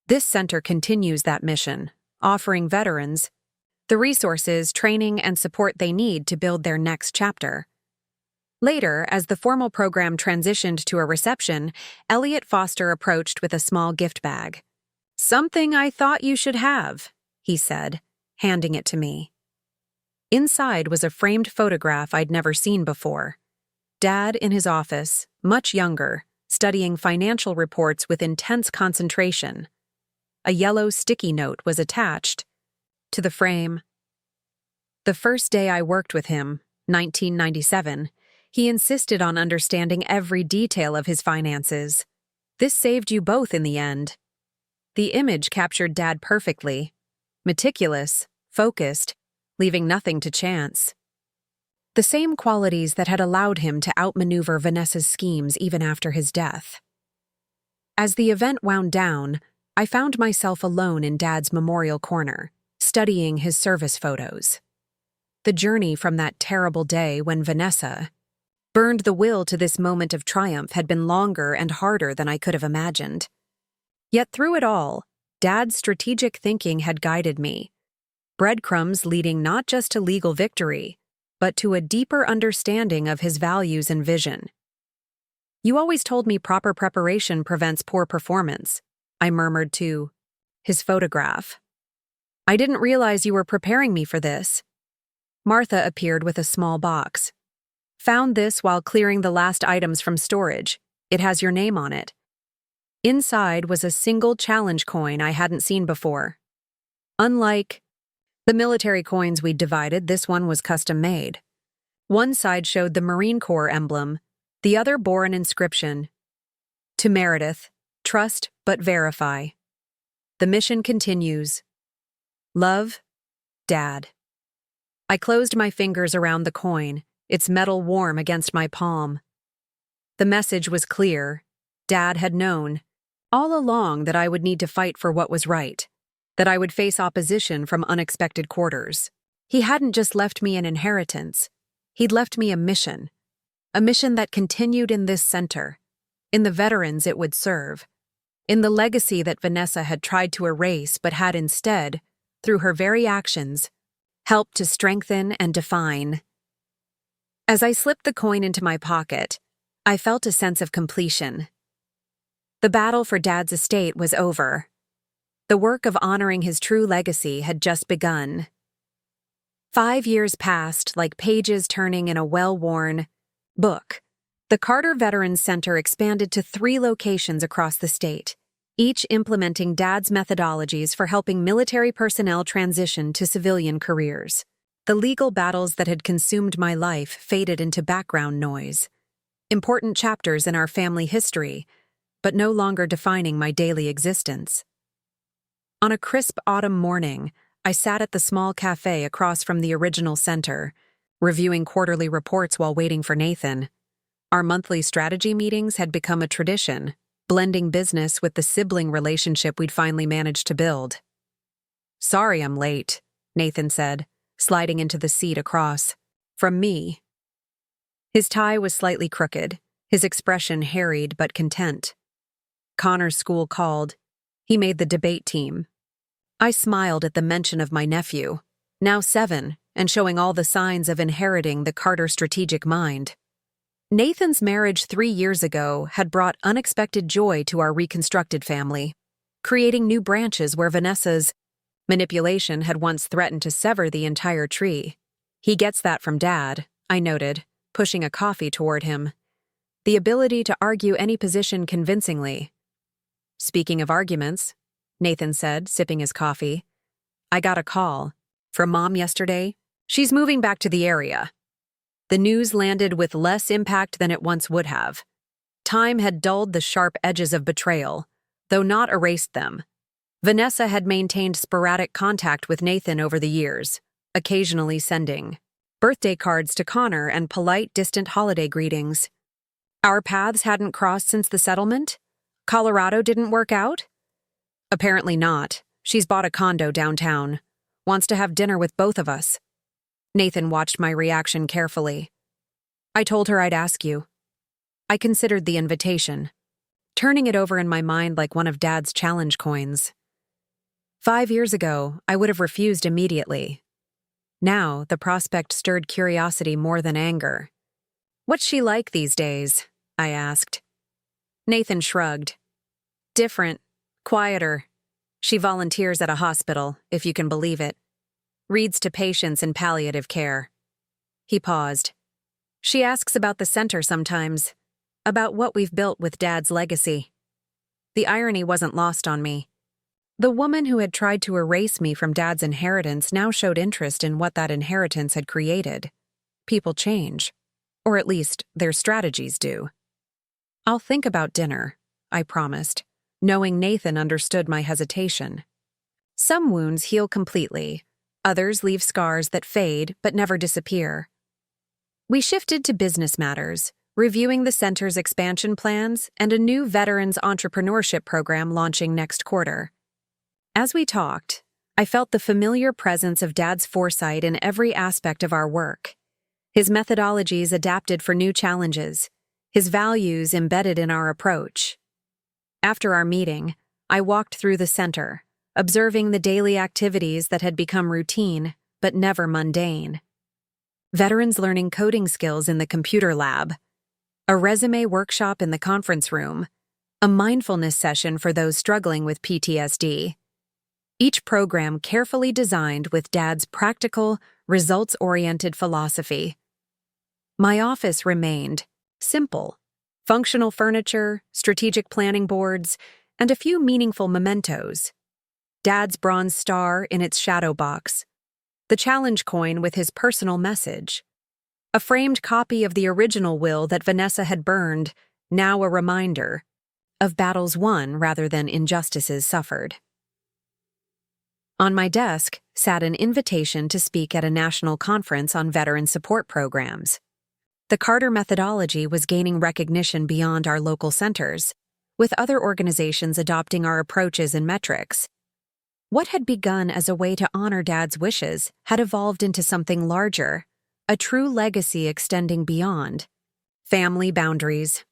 This center continues that mission, offering veterans the resources, training, and support they need to build their next chapter. Later, as the formal program transitioned to a reception, Elliot Foster approached with a small gift bag. "Something I thought you should have," he said, handing it to me. Inside was a framed photograph I'd never seen before. Dad in his office, much younger, studying financial reports with intense concentration. A yellow sticky note was attached to the frame. The first day I worked with him, 1997, he insisted on understanding every detail of his finances. This saved you both in the end. The image captured Dad perfectly. Meticulous, focused, leaving nothing to chance. The same qualities that had allowed him to outmaneuver Vanessa's schemes even after his death. As the event wound down, I found myself alone in Dad's memorial corner, studying his service photos. The journey from that terrible day when Vanessa burned the will to this moment of triumph had been longer and harder than I could have imagined. Yet through it all, Dad's strategic thinking had guided me. Breadcrumbs leading not just to legal victory, but to a deeper understanding of his values and vision. "You always told me proper preparation prevents poor performance," I murmured to his photograph. "I didn't realize you were preparing me for this." Martha appeared with a small box. "Found this while clearing the last items from storage. It has your name on it." Inside was a single challenge coin I hadn't seen before. Unlike the military coins we'd divided, this one was custom-made. One side showed the Marine Corps emblem, the other bore an inscription. "To Meredith, trust but verify. The mission continues. Love, Dad." I closed my fingers around the coin, its metal warm against my palm. The message was clear. Dad had known all along that I would need to fight for what was right, that I would face opposition from unexpected quarters. He hadn't just left me an inheritance. He'd left me a mission that continued in this center, in the veterans it would serve, in the legacy that Vanessa had tried to erase but had instead, through her very actions, helped to strengthen and define. As I slipped the coin into my pocket, I felt a sense of completion. The battle for Dad's estate was over. The work of honoring his true legacy had just begun. 5 years passed like pages turning in a well-worn book. The Carter Veterans Center expanded to 3 locations across the state, each implementing Dad's methodologies for helping military personnel transition to civilian careers. The legal battles that had consumed my life faded into background noise. Important chapters in our family history, but no longer defining my daily existence. On a crisp autumn morning, I sat at the small cafe across from the original center, reviewing quarterly reports while waiting for Nathan. Our monthly strategy meetings had become a tradition, blending business with the sibling relationship we'd finally managed to build. "Sorry I'm late," Nathan said, sliding into the seat across from me. His tie was slightly crooked, his expression harried but content. Connor's school called. He made the debate team. I smiled at the mention of my nephew, now 7, and showing all the signs of inheriting the Carter strategic mind. Nathan's marriage 3 years ago had brought unexpected joy to our reconstructed family, creating new branches where Vanessa's manipulation had once threatened to sever the entire tree. "He gets that from Dad," I noted, pushing a coffee toward him. "The ability to argue any position convincingly." "Speaking of arguments," Nathan said, sipping his coffee, "I got a call from Mom yesterday. She's moving back to the area. The news landed with less impact than it once would have. Time had dulled the sharp edges of betrayal, though not erased them. Vanessa had maintained sporadic contact with Nathan over the years, occasionally sending birthday cards to Connor and polite, distant holiday greetings. Our paths hadn't crossed since the settlement? Colorado didn't work out? Apparently not. She's bought a condo downtown. Wants to have dinner with both of us. Nathan watched my reaction carefully. I told her I'd ask you. I considered the invitation, turning it over in my mind like one of Dad's challenge coins. 5 years ago, I would have refused immediately. Now, the prospect stirred curiosity more than anger. What's she like these days? I asked. Nathan shrugged. Different, quieter. She volunteers at a hospital, if you can believe it. Reads to patients in palliative care. He paused. She asks about the center sometimes, about what we've built with Dad's legacy. The irony wasn't lost on me. The woman who had tried to erase me from Dad's inheritance now showed interest in what that inheritance had created. People change, or at least their strategies do. I'll think about dinner, I promised, knowing Nathan understood my hesitation. Some wounds heal completely, others leave scars that fade but never disappear. We shifted to business matters, reviewing the center's expansion plans and a new veterans entrepreneurship program launching next quarter. As we talked, I felt the familiar presence of Dad's foresight in every aspect of our work. His methodologies adapted for new challenges, his values embedded in our approach. After our meeting, I walked through the center, observing the daily activities that had become routine, but never mundane. Veterans learning coding skills in the computer lab, a resume workshop in the conference room, a mindfulness session for those struggling with PTSD. Each program carefully designed with Dad's practical, results-oriented philosophy. My office remained simple: functional furniture, strategic planning boards, and a few meaningful mementos. Dad's bronze star in its shadow box, the challenge coin with his personal message, a framed copy of the original will that Vanessa had burned, now a reminder of battles won rather than injustices suffered. On my desk sat an invitation to speak at a national conference on veteran support programs. The Carter methodology was gaining recognition beyond our local centers, with other organizations adopting our approaches and metrics. What had begun as a way to honor Dad's wishes had evolved into something larger, a true legacy extending beyond family boundaries.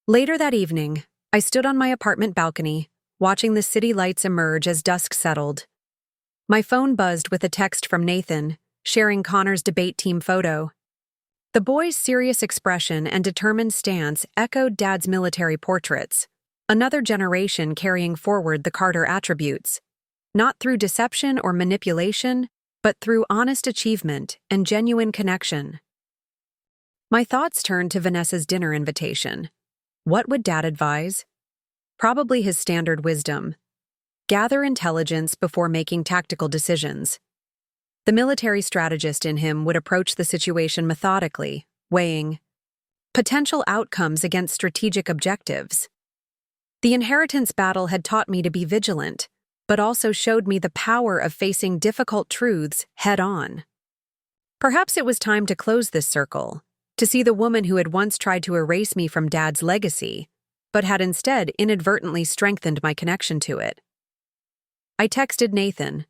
Later that evening, I stood on my apartment balcony, watching the city lights emerge as dusk settled. My phone buzzed with a text from Nathan, sharing Connor's debate team photo. The boy's serious expression and determined stance echoed Dad's military portraits, another generation carrying forward the Carter attributes, not through deception or manipulation, but through honest achievement and genuine connection. My thoughts turned to Vanessa's dinner invitation. What would Dad advise? Probably his standard wisdom. Gather intelligence before making tactical decisions. The military strategist in him would approach the situation methodically, weighing potential outcomes against strategic objectives. The inheritance battle had taught me to be vigilant, but also showed me the power of facing difficult truths head-on. Perhaps it was time to close this circle, to see the woman who had once tried to erase me from Dad's legacy, but had instead inadvertently strengthened my connection to it. I texted Nathan,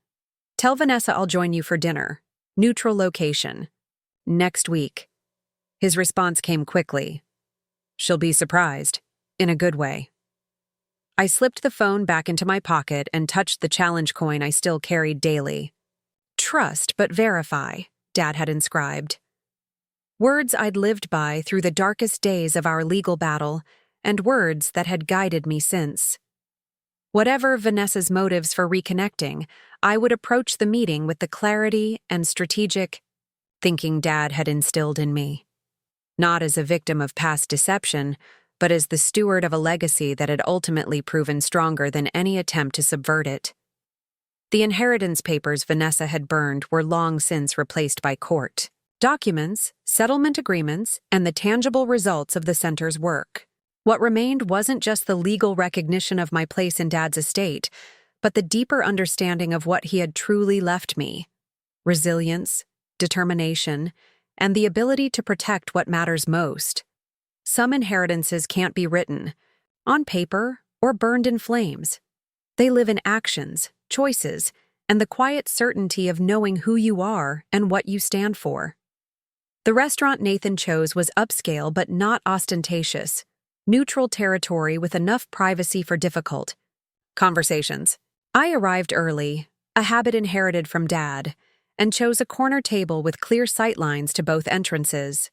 "Tell Vanessa I'll join you for dinner. Neutral location. Next week." His response came quickly. "She'll be surprised, in a good way." I slipped the phone back into my pocket and touched the challenge coin I still carried daily. "Trust but verify," Dad had inscribed. Words I'd lived by through the darkest days of our legal battle, and words that had guided me since. Whatever Vanessa's motives for reconnecting, I would approach the meeting with the clarity and strategic thinking Dad had instilled in me. Not as a victim of past deception, but as the steward of a legacy that had ultimately proven stronger than any attempt to subvert it. The inheritance papers Vanessa had burned were long since replaced by court documents, settlement agreements, and the tangible results of the center's work. What remained wasn't just the legal recognition of my place in Dad's estate, but the deeper understanding of what he had truly left me: resilience, determination, and the ability to protect what matters most. Some inheritances can't be written on paper or burned in flames. They live in actions, choices, and the quiet certainty of knowing who you are and what you stand for. The restaurant Nathan chose was upscale but not ostentatious, neutral territory with enough privacy for difficult conversations. I arrived early, a habit inherited from Dad, and chose a corner table with clear sightlines to both entrances.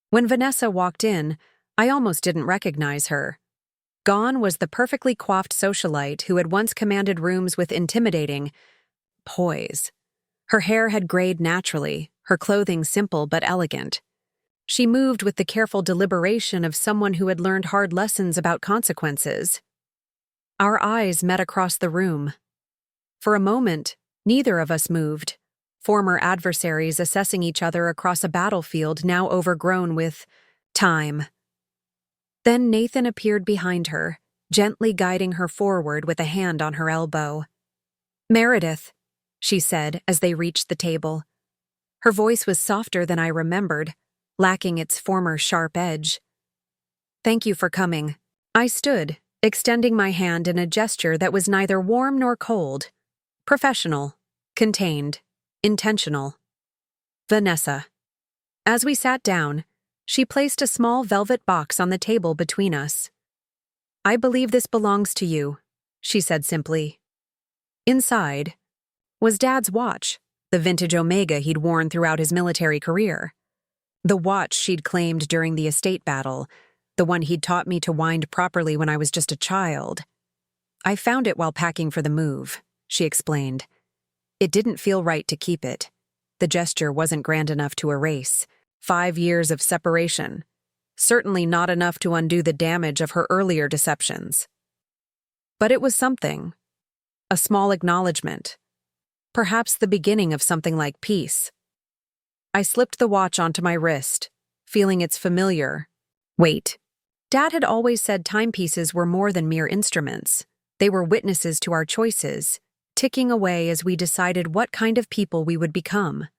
When Vanessa walked in, I almost didn't recognize her. Gone was the perfectly coiffed socialite who had once commanded rooms with intimidating poise. Her hair had grayed naturally, her clothing simple but elegant. She moved with the careful deliberation of someone who had learned hard lessons about consequences. Our eyes met across the room. For a moment, neither of us moved, former adversaries assessing each other across a battlefield now overgrown with time. Then Nathan appeared behind her, gently guiding her forward with a hand on her elbow. "Meredith," she said as they reached the table. Her voice was softer than I remembered, lacking its former sharp edge. "Thank you for coming." I stood, extending my hand in a gesture that was neither warm nor cold. Professional, contained, intentional. Vanessa. As we sat down, she placed a small velvet box on the table between us. "I believe this belongs to you," she said simply. Inside was Dad's watch, the vintage Omega he'd worn throughout his military career. The watch she'd claimed during the estate battle, the one he'd taught me to wind properly when I was just a child. "I found it while packing for the move," she explained. "It didn't feel right to keep it. The gesture wasn't grand enough to erase 5 years of separation, certainly not enough to undo the damage of her earlier deceptions. But it was something, a small acknowledgement, perhaps the beginning of something like peace." I slipped the watch onto my wrist, feeling its familiar weight. Dad had always said timepieces were more than mere instruments. They were witnesses to our choices, ticking away as we decided what kind of people we would become.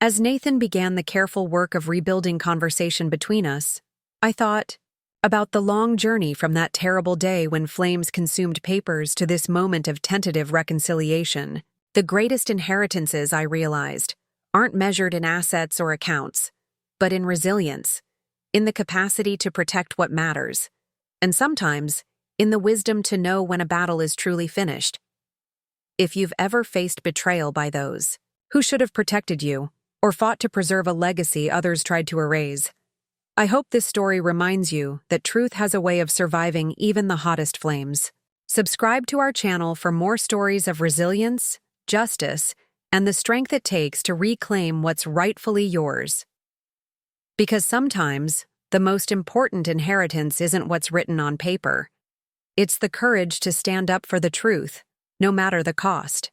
As Nathan began the careful work of rebuilding conversation between us, I thought about the long journey from that terrible day when flames consumed papers to this moment of tentative reconciliation. The greatest inheritances, I realized, aren't measured in assets or accounts, but in resilience, in the capacity to protect what matters, and sometimes in the wisdom to know when a battle is truly finished. If you've ever faced betrayal by those who should have protected you, or fought to preserve a legacy others tried to erase, I hope this story reminds you that truth has a way of surviving even the hottest flames. Subscribe to our channel for more stories of resilience, justice, and the strength it takes to reclaim what's rightfully yours. Because sometimes, the most important inheritance isn't what's written on paper. It's the courage to stand up for the truth, no matter the cost.